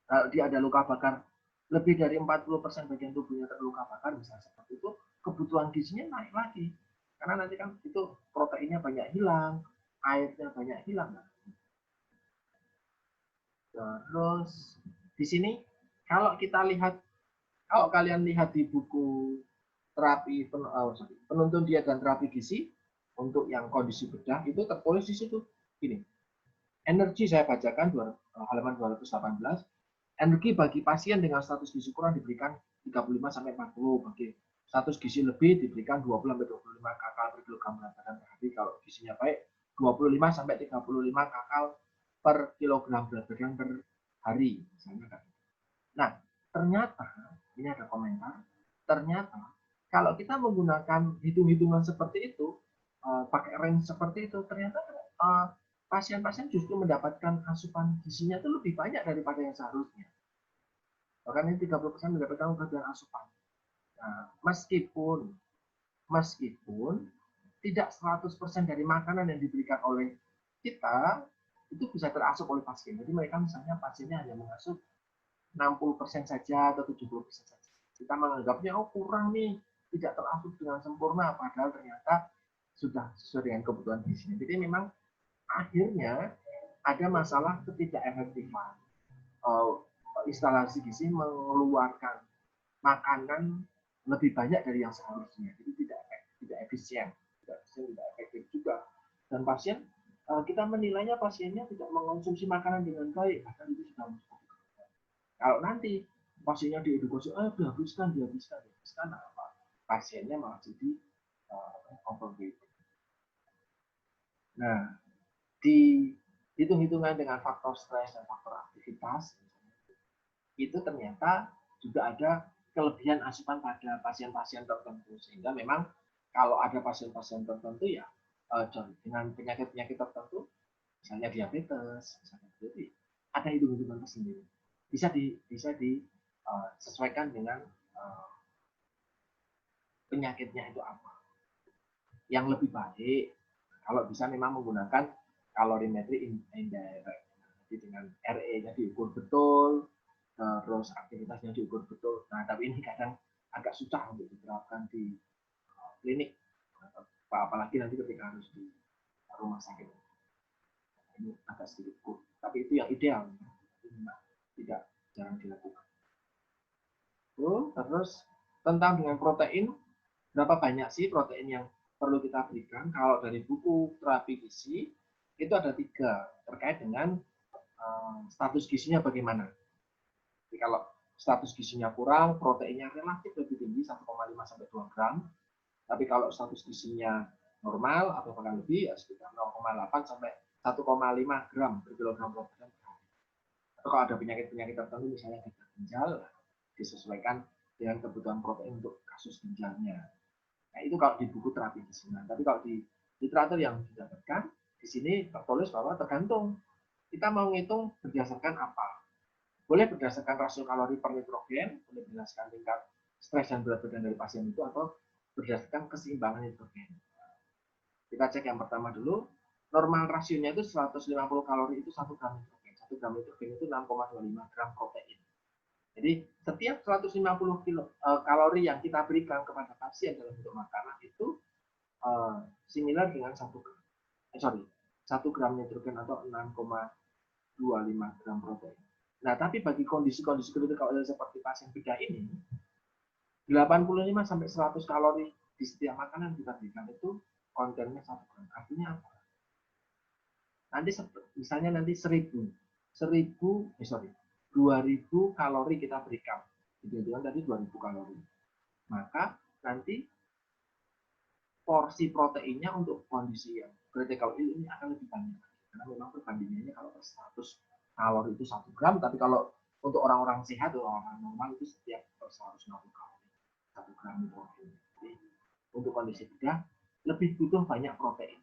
Kalau dia ada luka bakar lebih dari 40% bagian tubuhnya terluka bakar, misalnya seperti itu, kebutuhan gizinya naik lagi. Karena nanti kan itu proteinnya banyak hilang, airnya banyak hilang. Terus di sini kalau kita lihat, kalau kalian lihat di buku terapi penuntun diet dan terapi gizi untuk yang kondisi bedah itu tertulis di situ gini. Energi saya bacakan halaman 218. Energi bagi pasien dengan status gizi kurang diberikan 35 sampai 40, bagi status gizi lebih diberikan 20 sampai 25 kakal per kilogram berat badan per hari. Kalau gizinya baik 25 sampai 35 kakal per kilogram berat badan per hari misalnya kan. Nah, ternyata ini ada komentar, ternyata kalau kita menggunakan hitung-hitungan seperti itu, pakai range seperti itu, ternyata pasien-pasien justru mendapatkan asupan gizinya itu lebih banyak daripada yang seharusnya. Bahkan ini 30% mendapatkan kebutuhan asupan. Nah, meskipun tidak 100% dari makanan yang diberikan oleh kita itu bisa terasup oleh pasien. Jadi mereka misalnya pasiennya hanya mengasup 60% saja atau 70% saja. Kita menganggapnya oh kurang nih, tidak terasup dengan sempurna, padahal ternyata sudah sesuai dengan kebutuhan gizinya. Jadi memang akhirnya ada masalah ketidakefektifan. Instalasi gizi mengeluarkan makanan lebih banyak dari yang seharusnya, jadi tidak efisien, tidak efektif juga. Dan pasien kita menilainya pasiennya tidak mengonsumsi makanan dengan baik, bahkan itu sudah muncul. Kalau nanti pasiennya diedukasi, dihabiskan apa? Pasiennya malah jadi overweight. Nah, di hitung-hitungan dengan faktor stres dan faktor aktivitas, itu ternyata juga ada kelebihan asupan pada pasien-pasien tertentu. Sehingga memang kalau ada pasien-pasien tertentu ya dengan penyakit-penyakit tertentu, misalnya diabetes, misalnya jadi ada hitung-hitungan tersendiri. Bisa disesuaikan dengan penyakitnya itu apa. Yang lebih baik kalau bisa memang menggunakan kalorimetri indirect. Jadi dengan RE-nya diukur betul, terus aktivitasnya diukur betul. Nah, tapi ini kadang agak susah untuk diterapkan di klinik, apalagi nanti ketika harus di rumah sakit. Ini agak sedikit kurang. Tapi itu yang ideal, tidak jarang dilakukan. Terus tentang dengan protein, berapa banyak sih protein yang perlu kita berikan? Kalau dari buku terapi gizi itu ada 3 terkait dengan status gizinya bagaimana. Jadi kalau status gizinya kurang, proteinnya relatif lebih tinggi 1,5 sampai 2 gram. Tapi kalau status gizinya normal atau bahkan lebih ya sekitar 0,8 sampai 1,5 gram per kilogram berat badan. Atau kalau ada penyakit-penyakit tertentu misalnya gagal ginjal, disesuaikan dengan kebutuhan protein untuk kasus ginjalnya. Nah, itu kalau di buku terapi gizi. Tapi kalau di literatur yang didapatkan, di sini tertulis bahwa tergantung kita mau ngitung berdasarkan apa. Boleh berdasarkan rasio kalori per nitrogen, boleh berdasarkan tingkat stres dan berat badan dari pasien itu, atau berdasarkan keseimbangan nitrogen. Kita cek yang pertama dulu, normal rasionya itu 150 kalori itu 1 gram nitrogen. 1 gram nitrogen itu 6,25 gram protein. Jadi setiap 150 kalori yang kita berikan kepada pasien dalam bentuk makanan itu similar dengan 1 gram. 1 gram nitrogen atau 6,25 gram protein. Nah, tapi bagi kondisi-kondisi kritikal seperti pasien bedah ini, 85 sampai 100 kalori di setiap makanan kita berikan itu kontennya 1 gram. Artinya apa? Nanti misalnya nanti 2000 kalori kita berikan. Itu kan tadi 2000 kalori. Maka nanti porsi proteinnya untuk kondisi yang critical ill ini akan lebih banyak. Karena memang perbandingannya kalau 100 kalori itu 1 gram, tapi kalau untuk orang-orang sehat atau orang normal itu setiap 160 kalori 1 gram protein. Jadi untuk kondisi bedah lebih butuh banyak protein.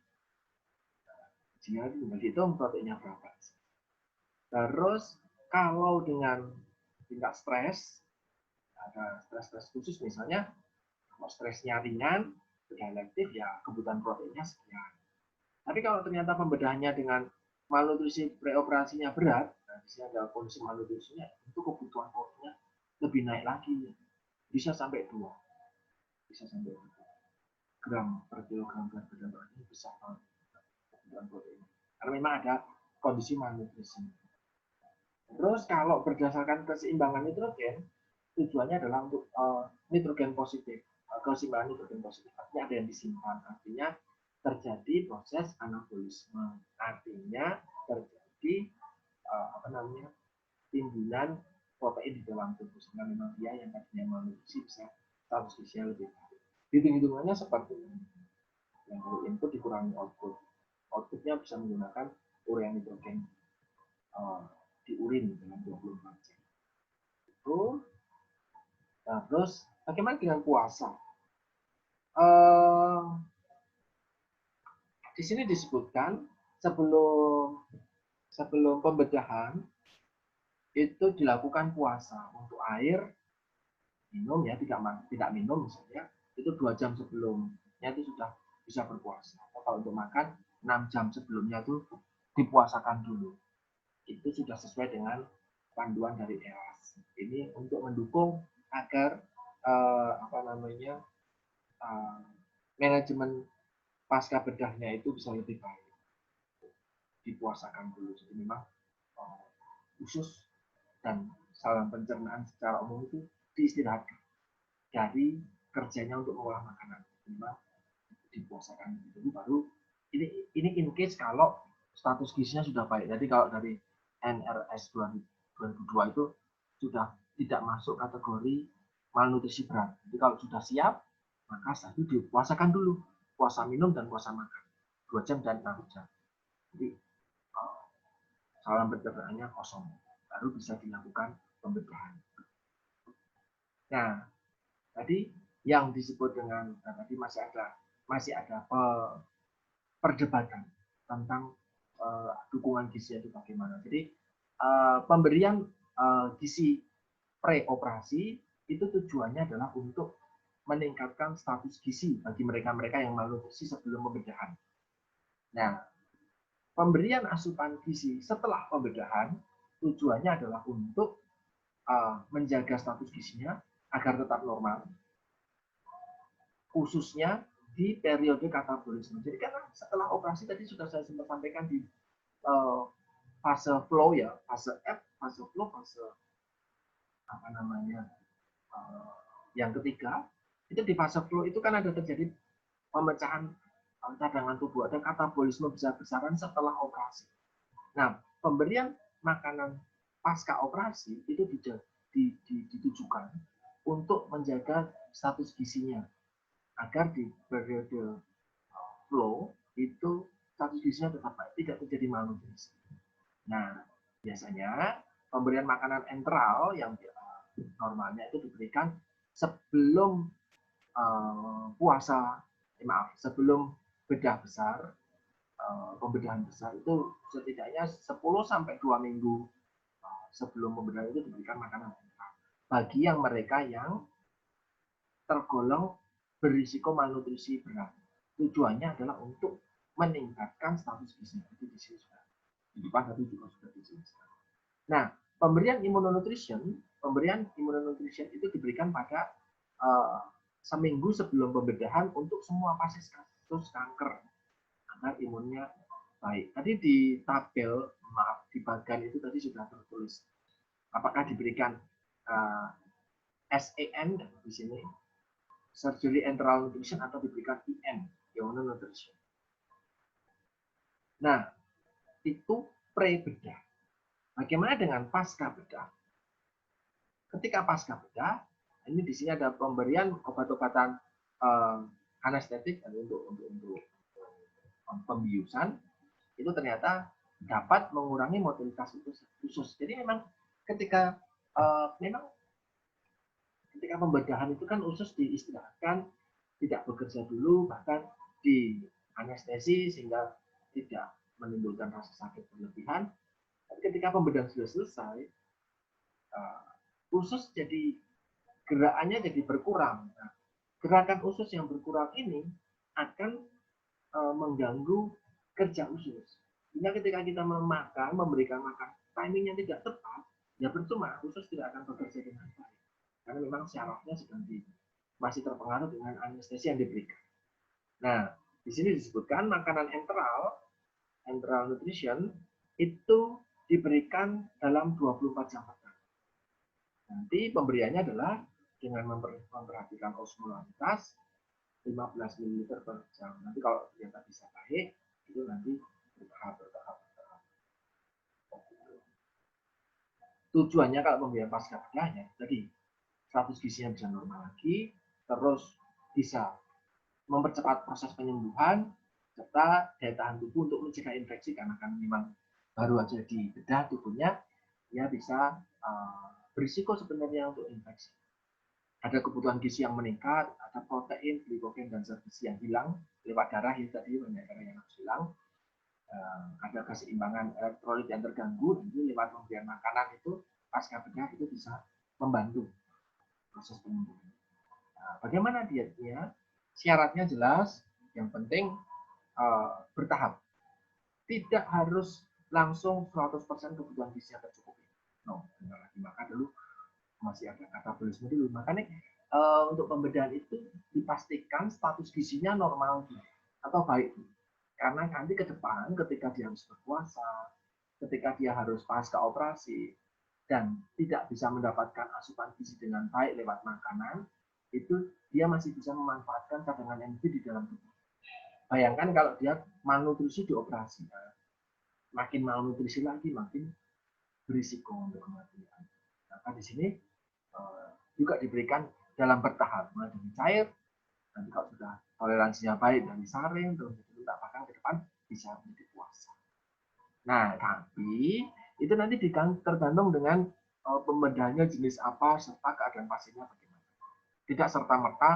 Jika tinggal hitung proteinnya berapa. Terus kalau dengan tingkat stres, ada stres khusus misalnya, kalau stresnya ringan, bedah elektif ya kebutuhan proteinnya sekian. Tapi kalau ternyata pembedahannya dengan malnutrisi preoperasinya berat, nah di sini ada kondisi malnutrisinya, itu kebutuhan proteinnya lebih naik lagi, bisa sampai 2 gram per kilogram berat badan ini besar banget kebutuhan protein. Karena memang ada kondisi malnutrisi. Terus kalau berdasarkan keseimbangan nitrogen, tujuannya adalah untuk nitrogen positif, keseimbangan nitrogen positif. Artinya ada yang disimpan, artinya terjadi proses anabolisme, artinya terjadi timbulan protein di dalam tubuh, sehingga memang dia yang tadinya malnutrisi bisa status gizinya lebih baik. Hitung-hitungannya seperti ini. Yang kalau input dikurangi output, outputnya bisa menggunakan urea nitrogen di urin dalam 24 jam. Itu. Nah, terus bagaimana dengan puasa? Di sini disebutkan sebelum pembedahan itu dilakukan puasa untuk air minum ya, tidak minum misalnya itu 2 jam sebelumnya itu sudah bisa berpuasa. Atau kalau untuk makan 6 jam sebelumnya itu dipuasakan dulu. Itu sudah sesuai dengan panduan dari ELAS. Ini untuk mendukung agar manajemen pasca bedahnya itu bisa lebih baik. Dipuasakan dulu. Jadi memang usus dan saluran pencernaan secara umum itu diistirahatkan dari kerjanya untuk mengolah makanan. Memang dipuasakan dulu baru ini in case kalau status gizinya sudah baik. Jadi kalau dari NRS 2002 itu sudah tidak masuk kategori malnutrisi berat. Jadi kalau sudah siap, maka setelah itu dipuasakan dulu. Puasa minum dan puasa makan. 2 jam dan 6 jam. Jadi saluran pencernaannya kosong. Baru bisa dilakukan pembedahan. Nah, tadi yang disebut dengan tadi masih ada perdebatan tentang dukungan gizi itu bagaimana. Jadi pemberian gizi preoperasi itu tujuannya adalah untuk meningkatkan status gizi bagi mereka-mereka yang malnutrisi sebelum pembedahan. Nah, pemberian asupan gizi setelah pembedahan tujuannya adalah untuk menjaga status gizinya agar tetap normal, khususnya di periode katabolisme. Jadi karena setelah operasi tadi sudah saya sempat sampaikan di fase flow ya, fase F, fase flow, fase yang ketiga itu di fase flow itu kan ada terjadi pemecahan cadangan tubuh, ada katabolisme besar-besaran setelah operasi. Nah, pemberian makanan pasca operasi itu ditujukan untuk menjaga status gizinya agar di periode flow itu status gizinya tetap baik, tidak terjadi malnutrisi. Nah, biasanya pemberian makanan enteral yang normalnya itu diberikan sebelum puasa, sebelum bedah besar, pembedahan besar itu setidaknya 10 sampai 2 minggu sebelum pembedahan itu diberikan makanan enteral. Bagi yang mereka yang tergolong berisiko malnutrisi berat. Tujuannya adalah untuk meningkatkan status gizinya. Itu di sini sudah di depan tadi juga sudah dijelaskan. Nah, pemberian immunonutrition itu diberikan pada seminggu sebelum pembedahan untuk semua pasien kasus kanker agar imunnya baik. Tadi di tabel, di bagan itu tadi sudah tertulis apakah diberikan SEN di sini surgery enteral nutrition atau diberikan IN, immunonutrition. Nah, itu pre-bedah. Bagaimana dengan pasca bedah? Ketika pasca bedah, ini di sini ada pemberian obat-obatan anestetik untuk pembiusan, itu ternyata dapat mengurangi mortalitas usus. Jadi memang ketika ketika pembedahan itu kan usus diistirahatkan, tidak bekerja dulu, bahkan di anestesi sehingga tidak menimbulkan rasa sakit berlebihan. Tapi ketika pembedahan sudah selesai, usus jadi gerakannya jadi berkurang. Nah, gerakan usus yang berkurang ini akan mengganggu kerja usus. Sehingga ketika kita memberikan makan, timingnya tidak tepat, ya percuma, usus tidak akan bekerja dengan baik. Karena memang syarafnya masih terpengaruh dengan anestesi yang diberikan. Nah, di sini disebutkan makanan enteral nutrition, itu diberikan dalam 24 jam pertama. Nanti pemberiannya adalah dengan memperhatikan osmolaritas 15 ml per jam. Nanti kalau ternyata bisa baik, itu nanti bertahap. Tujuannya kalau pemberian pasca bedahnya, tadi status gizinya bisa normal lagi, terus bisa mempercepat proses penyembuhan, serta daya tahan tubuh untuk mencegah infeksi, karena kan memang baru aja di bedah tubuhnya, ya bisa berisiko sebenarnya untuk infeksi. Ada kebutuhan gizi yang meningkat, ada protein, glikogen, dan zat gizi yang hilang lewat darah, itu tadi banyak darah yang harus hilang. Ada keseimbangan elektrolit yang terganggu, ini lewat pemberian makanan itu pasca bedah itu bisa membantu proses penyembuhan. Nah, bagaimana dietnya? Syaratnya jelas, yang penting bertahap. Tidak harus langsung 100% kebutuhan gizi yang tercukupi. No, bentar lagi makan dulu, masih ada katabolisme dulu. Makanya untuk pembedahan itu dipastikan status gizinya normal atau baik. Karena nanti ke depan ketika dia harus berpuasa, ketika dia harus pasca operasi, dan tidak bisa mendapatkan asupan gizi dengan baik lewat makanan, itu dia masih bisa memanfaatkan cadangan energi di dalam tubuh. Bayangkan kalau dia malnutrisi di operasi, makin malnutrisi lagi, makin berisiko untuk kematian. Maka di sini juga diberikan dalam bertahap, mulai dari cair, nanti kalau sudah toleransinya baik dari saring, terus bahkan ke depan bisa menjadi puasa. Nah, tapi itu nanti tergantung dengan pembedahannya jenis apa serta keadaan pasiennya bagaimana. Tidak serta-merta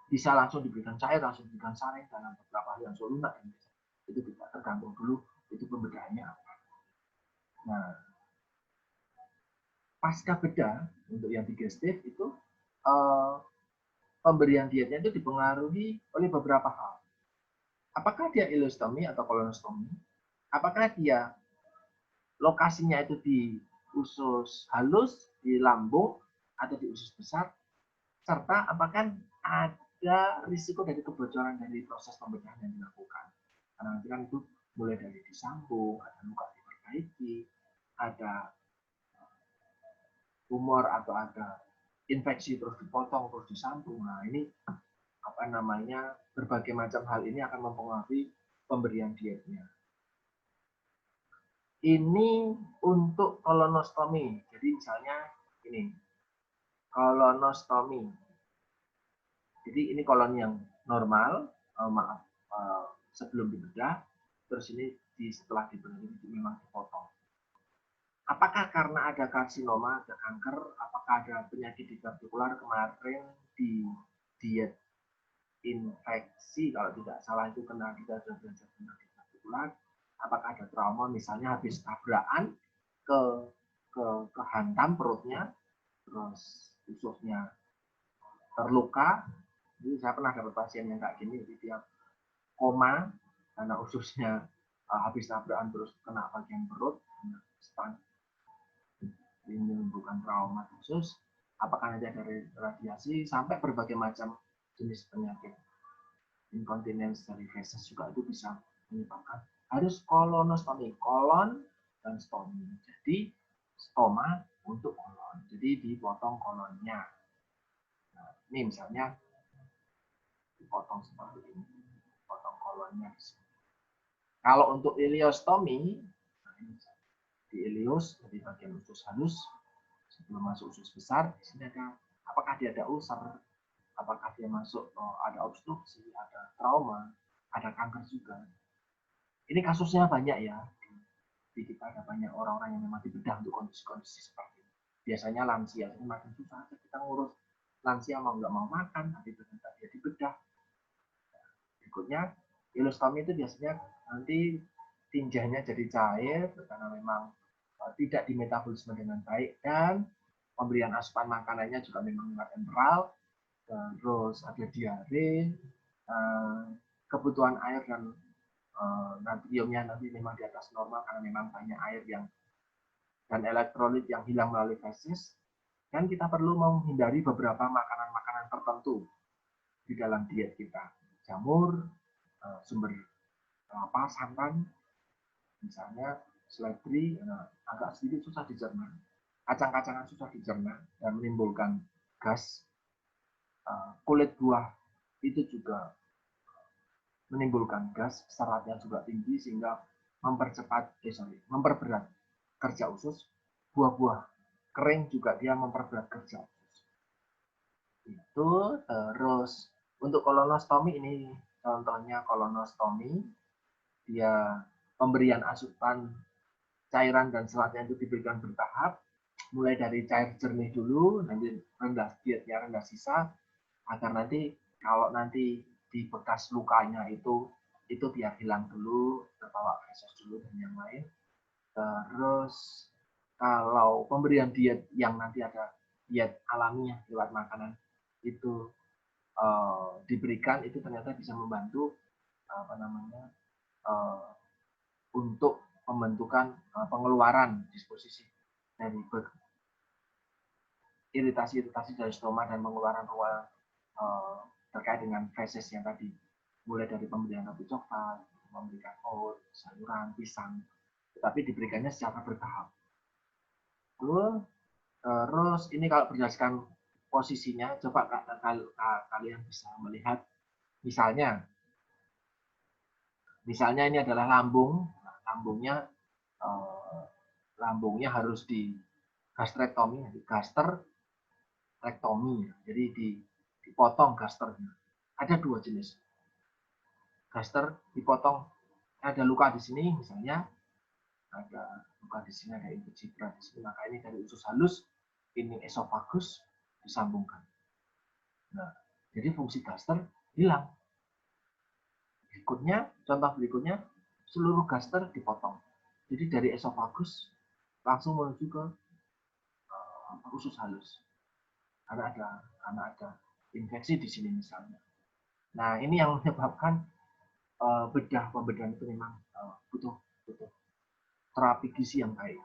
bisa langsung diberikan cair, langsung diberikan saring dalam beberapa hari langsung lunak. Itu tidak, tergantung dulu itu pembedahannya apa. Nah, pasca bedah untuk yang digestif itu pemberian dietnya itu dipengaruhi oleh beberapa hal. Apakah dia ileostomi atau kolonostomi? Apakah dia lokasinya itu di usus halus, di lambung, atau di usus besar? Serta apakah ada risiko dari kebocoran dari proses pembedahan yang dilakukan? Karena nanti kan itu mulai dari disambung, ada luka diperbaiki, ada tumor atau ada infeksi terus dipotong, terus disambung. Nah, ini berbagai macam hal ini akan mempengaruhi pemberian dietnya. Ini untuk kolonostomi. Jadi misalnya ini kolonostomi. Jadi ini kolon yang normal, sebelum dibedah, terus ini setelah dibedah ini memang dipotong. Apakah karena ada karsinoma, ada kanker, apakah ada penyakit divertikular kemarin di diet infeksi, kalau tidak salah itu kena, kita sudah belajar tentang divertikular, apakah ada trauma, misalnya habis tabrakan kehantam perutnya, terus ususnya terluka. Jadi saya pernah dapat pasien yang kayak gini, jadi dia koma karena ususnya habis tabrakan terus kena bagian perut, stun, ini menimbulkan trauma khusus. Apakah nanti ada radiasi sampai berbagai macam jenis penyakit inkontinens dari feses juga itu bisa menyebabkan harus kolonostomi, kolon dan stomi. Jadi stoma untuk kolon, jadi dipotong kolonnya. Nah, ini misalnya dipotong seperti ini, potong kolonnya. Kalau untuk iliostomi, nah ini di ilios, jadi bagian usus halus, sebelum masuk usus besar, di sini ada, apakah dia ada ulcer, apakah dia masuk, ada obstruksi, ada trauma, ada kanker juga. Ini kasusnya banyak ya, di kita ada banyak orang-orang yang memang dibedah untuk kondisi-kondisi seperti ini. Biasanya lansia, ini makin susah kita ngurus lansia mau nggak mau makan, tapi ternyata dia dibedah. Berikutnya, ileostomi itu biasanya nanti tinjanya jadi cair karena memang tidak dimetabolisme dengan baik dan pemberian asupan makanannya juga memang enteral, terus ada diare, kebutuhan air dan natriumnya nanti memang di atas normal karena memang banyak air yang dan elektrolit yang hilang melalui feses. Dan kita perlu menghindari beberapa makanan-makanan tertentu di dalam diet kita. Jamur, sumber santan, misalnya seledri, agak sedikit susah dicerna. Kacang-kacangan susah dicerna dan menimbulkan gas. Kulit buah itu juga menimbulkan gas, seratnya juga tinggi sehingga memperberat kerja usus. Buah-buah kering juga dia memperberat kerja usus. Itu terus untuk kolonostomi ini contohnya kolonostomi, dia pemberian asupan cairan dan seratnya itu diberikan bertahap, mulai dari cair jernih dulu, nanti rendah dietnya rendah sisa, agar nanti kalau nanti di bekas lukanya itu biar hilang dulu, terbawa feses dulu dan yang lain. Terus kalau pemberian diet yang nanti ada diet alamiah lewat makanan itu diberikan, itu ternyata bisa membantu untuk pembentukan pengeluaran disposisi dari iritasi-iritasi dari stoma dan pengeluaran ruang terkait dengan feses yang tadi, mulai dari pemberian roti coklat, memberikan oat, sayuran, pisang, tetapi diberikannya secara bertahap. Terus ini kalau berdasarkan posisinya, coba kalian bisa melihat, misalnya ini adalah lambung, lambungnya harus di gastrektomi, gastrektomi, jadi dipotong gasternya. Ada dua jenis. Gaster dipotong, ada luka di sini misalnya, ada luka di sini, ada infeksi berat di sini, maka ini dari usus halus, ini esofagus disambungkan. Nah, jadi fungsi gaster hilang. Contoh berikutnya, seluruh gaster dipotong. Jadi dari esofagus langsung menuju ke usus halus. Karena ada infeksi di sini misalnya. Nah, ini yang menyebabkan pembedahan itu memang butuh terapi gizi yang baik.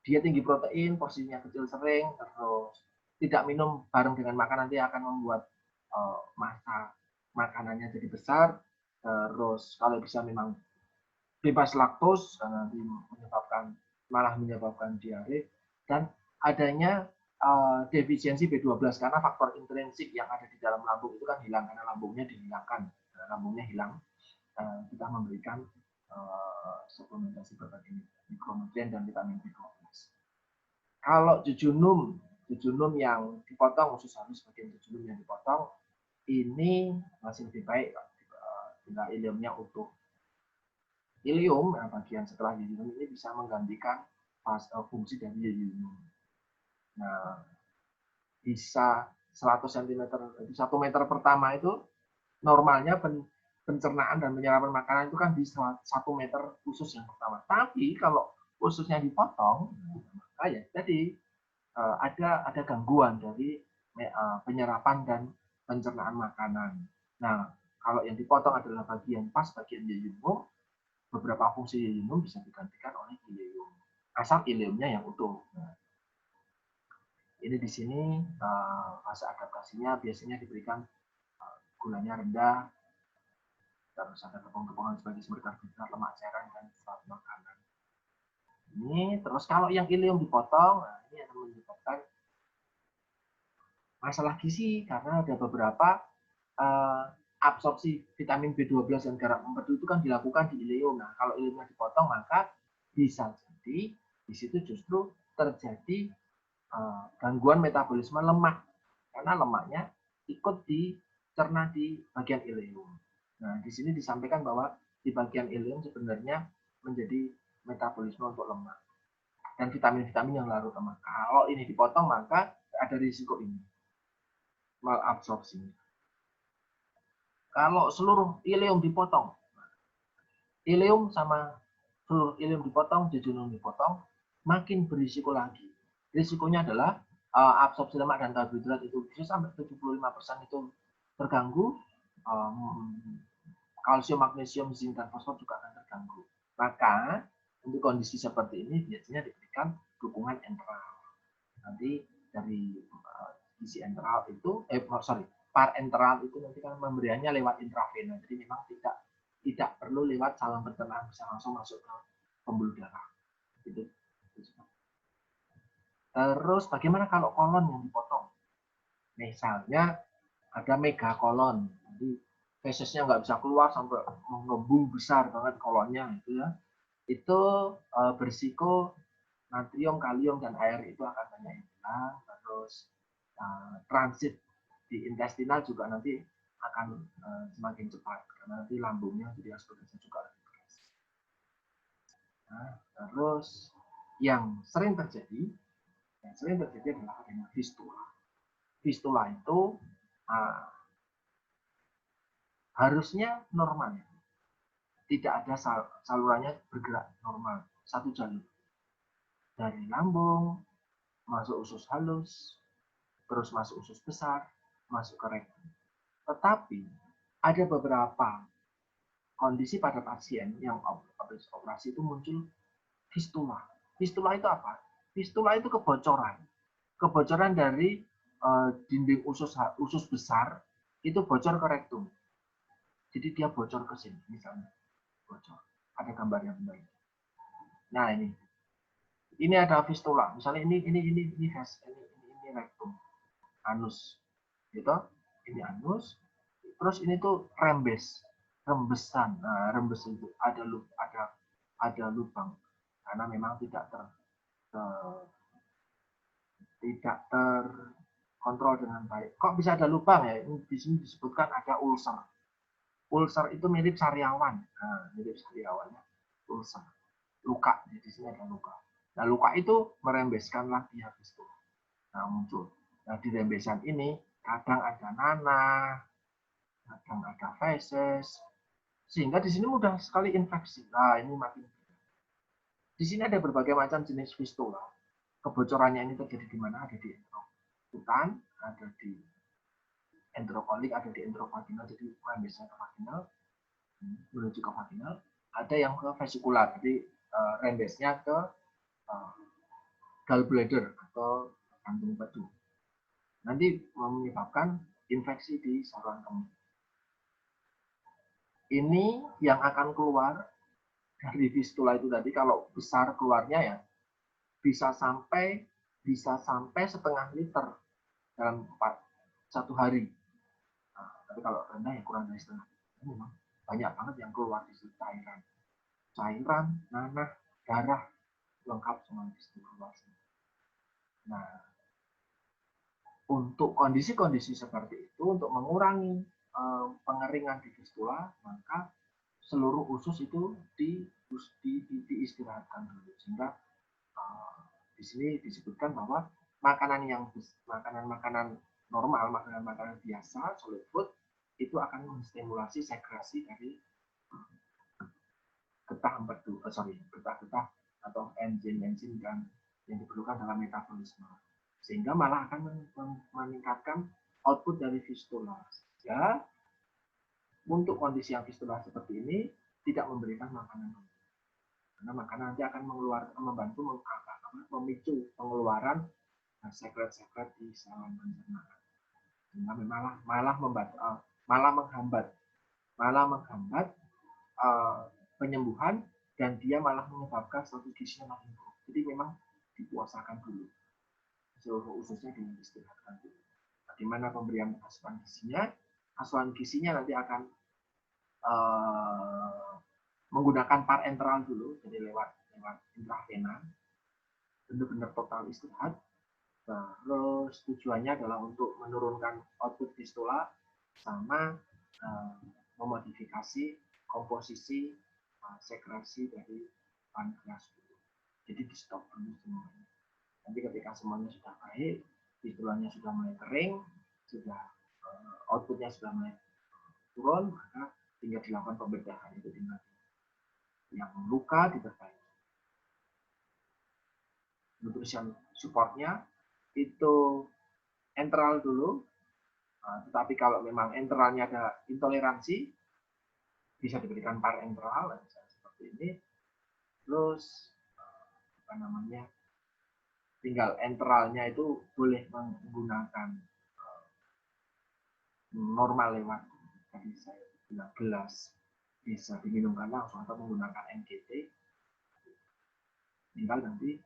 Dia tinggi protein, porsinya kecil sering, terus tidak minum bareng dengan makan nanti akan membuat masa makanannya jadi besar. Terus kalau bisa memang bebas laktos karena nanti malah menyebabkan diare, dan adanya defisiensi B12 karena faktor intrinsik yang ada di dalam lambung itu kan hilang karena lambungnya dihilangkan, lambungnya hilang. Kita memberikan suplementasi berbagai mikronutrien dan vitamin B12. Kalau jejunum yang dipotong, khusus halus bagian jejunum yang dipotong, ini masih lebih baik bila ileumnya utuh. Ileum, bagian setelah ileum ini bisa menggantikan fungsi dari ileum. Nah, bisa 100 cm, 1 meter pertama itu normalnya pencernaan dan penyerapan makanan itu kan di 1 meter usus yang pertama. Tapi kalau ususnya dipotong, maka ya jadi ada gangguan dari penyerapan dan pencernaan makanan. Nah, kalau yang dipotong adalah bagian ileum, beberapa fungsi ileum bisa digantikan oleh ileum. Asal ileumnya yang utuh. Nah, ini di sini fase adaptasinya biasanya diberikan gulanya rendah, terus ada tepung-tepungan sebagai sumber karbohidrat, lemak cairan, dan serat makanan. Ini terus kalau yang ileum dipotong, nah ini akan menyebabkan masalah gizi karena ada beberapa absorpsi vitamin B12 dan garam empedu itu kan dilakukan di ileum. Nah, kalau ileumnya dipotong maka bisa jadi di situ justru terjadi gangguan metabolisme lemak karena lemaknya ikut dicerna di bagian ileum. Nah, di sini disampaikan bahwa di bagian ileum sebenarnya menjadi metabolisme untuk lemak dan vitamin-vitamin yang larut lemak. Kalau ini dipotong maka ada risiko ini malabsorpsi. Kalau seluruh ileum dipotong, ileum sama seluruh ileum dipotong, jejunum dipotong, makin berisiko lagi. Risikonya adalah absorpsi lemak dan karbohidrat itu bisa sampai 75% itu terganggu, kalsium, magnesium, zinc, dan fosfor juga akan terganggu. Maka untuk kondisi seperti ini biasanya diberikan dukungan enteral. Nanti dari gizi enteral itu, parenteral itu nanti kan pemberiannya lewat intravena. Jadi memang tidak perlu lewat saluran pencernaan, bisa langsung masuk ke pembuluh darah. Gitu. Terus bagaimana kalau kolon yang dipotong? Misalnya ada megakolon, jadi fesesnya nggak bisa keluar sampai mengembung besar banget kolonnya itu ya. Itu berisiko natrium, kalium, dan air itu akan banyak hilang. Terus transit di intestinal juga nanti akan semakin cepat karena nanti lambungnya jadi harus bekerja juga lebih keras. Nah, terus yang sering terjadi adalah adanya fistula. Fistula itu harusnya normal, tidak ada salurannya bergerak normal, satu jalur dari lambung masuk usus halus, terus masuk usus besar, masuk ke rektum. Tetapi ada beberapa kondisi pada pasien yang habis operasi itu muncul fistula. Fistula itu apa? Fistula itu kebocoran. Kebocoran dari dinding usus besar itu bocor ke rektum. Jadi dia bocor ke sini misalnya. Bocor. Ada gambarnya benar. Nah, ini ada fistula. Misalnya ini rektum. Anus. Gitu. Ini anus. Terus ini tuh rembesan. Nah, rembes itu ada lubang karena memang tidak terkontrol dengan baik. Kok bisa ada lubang ya? Ini di sini disebutkan ada ulcer. Ulcer itu mirip sariawan. Nah, mirip sariawannya ulcer. Luka, di sini ada luka. Nah, luka itu merembeskanlah dia fistula. Nah, muncul. Nah, di rembesan ini kadang ada nanah, kadang ada feses, sehingga di sini mudah sekali infeksi. Nah, ini makin. Di sini ada berbagai macam jenis fistula. Kebocorannya ini terjadi di mana? Ada di enterokutan, ada di enterokolik, ada di enterovaginal, jadi rembesnya ke vaginal, menuju ke vaginal. Ada yang ke vesikular, jadi rembesnya ke gallbladder atau kantung bedu. Nanti menyebabkan infeksi di saluran kemih. Ini yang akan keluar dari fistula itu tadi, kalau besar keluarnya ya bisa sampai 1,5 liter dalam 1 hari. Nah, tapi kalau rendah ya kurang dari setengah. Ini memang banyak banget yang keluar di situ, cairan, nanah, darah, lengkap semua di situ keluar. Nah, untuk kondisi-kondisi seperti itu, untuk mengurangi pengeringan di fistula, maka seluruh usus itu diistirahatkan dulu. Sehingga di sini disebutkan bahwa makanan-makanan normal, makanan-makanan biasa, solid food, itu akan menstimulasi sekresi dari getah-getah atau enzim-enzim dan yang diperlukan dalam metabolisme. Sehingga malah akan meningkatkan output dari fistula. Ya, untuk kondisi yang fistula seperti ini tidak memberikan makanan, karena makanan nanti akan membantu memicu pengeluaran sekret-sekret di saluran pencernaan, sehingga malah menghambat penyembuhan, dan dia malah menyebabkan status gizinya makin buruk. Jadi memang dipuasakan dulu, seluruh ususnya diistirahatkan dulu. Bagaimana pemberian asupan gizinya? Asupan gizinya nanti akan menggunakan parenteral dulu, jadi lewat intravena, benar-benar total istirahat. Terus tujuannya adalah untuk menurunkan output fistula sama memodifikasi komposisi sekresi dari pankreas dulu. Jadi di stop dulu semuanya. Nanti ketika semuanya sudah baik, fistulanya sudah mulai kering, sudah outputnya sudah mulai turun, maka tinggal dilakukan pembedahan, itu tinggal yang luka diperbaiki. Nutrition supportnya itu enteral dulu, tetapi kalau memang enteralnya ada intoleransi, bisa diberikan parenteral, seperti ini. Terus tinggal enteralnya itu boleh menggunakan normal lewat tadi saya bilang gelas, bisa diminumkan langsung atau menggunakan NGT. Tinggal nanti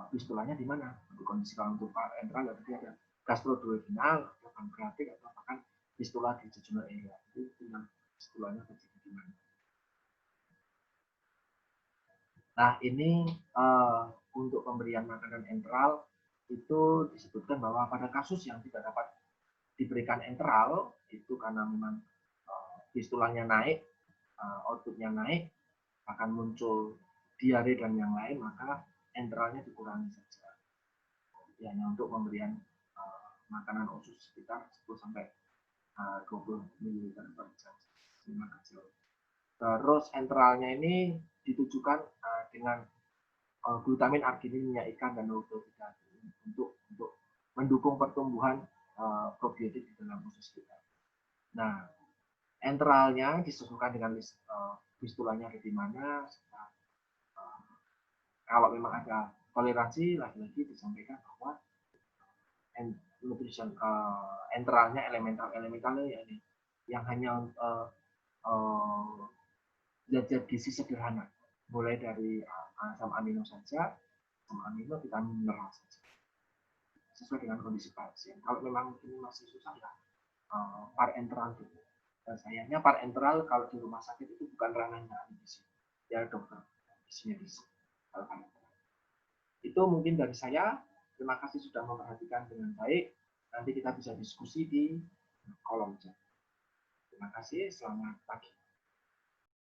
fistulanya di mana. Untuk kondisi kalau untuk parenteral berarti ada gastroduodenal atau pankreatik atau bahkan fistula di jejunal area. Itu tinggal fistulanya terjadi di mana. Nah, ini untuk pemberian makanan enteral itu disebutkan bahwa pada kasus yang tidak dapat diberikan enteral itu karena memang fistulanya naik, outputnya naik, akan muncul diare dan yang lain, maka enteralnya dikurangi saja. Ya, hanya untuk pemberian makanan usus sekitar 10 sampai 20 ml per jam. Terus enteralnya ini ditujukan dengan glutamin, arginin, minyak ikan, dan nukleo-tiga untuk mendukung pertumbuhan probiotik di dalam usus kita. Nah, enteralnya disesuaikan dengan fistulanya ada di mana. Kalau memang ada toleransi, lagi-lagi disampaikan bahwa nutrition enteralnya elementalnya ya ini yang hanya zat-zat gizi sederhana, mulai dari asam amino saja, asam amino, vitamin, mineral saja, sesuai dengan kondisi pasien. Kalau memang ini masih susah ya parenteral dulu. Dan sayangnya parenteral kalau di rumah sakit itu bukan ranahnya ahli gizi, ya dokter gizinya gizi. Itu mungkin dari saya. Terima kasih sudah memperhatikan dengan baik. Nanti kita bisa diskusi di kolom chat. Terima kasih, selamat pagi.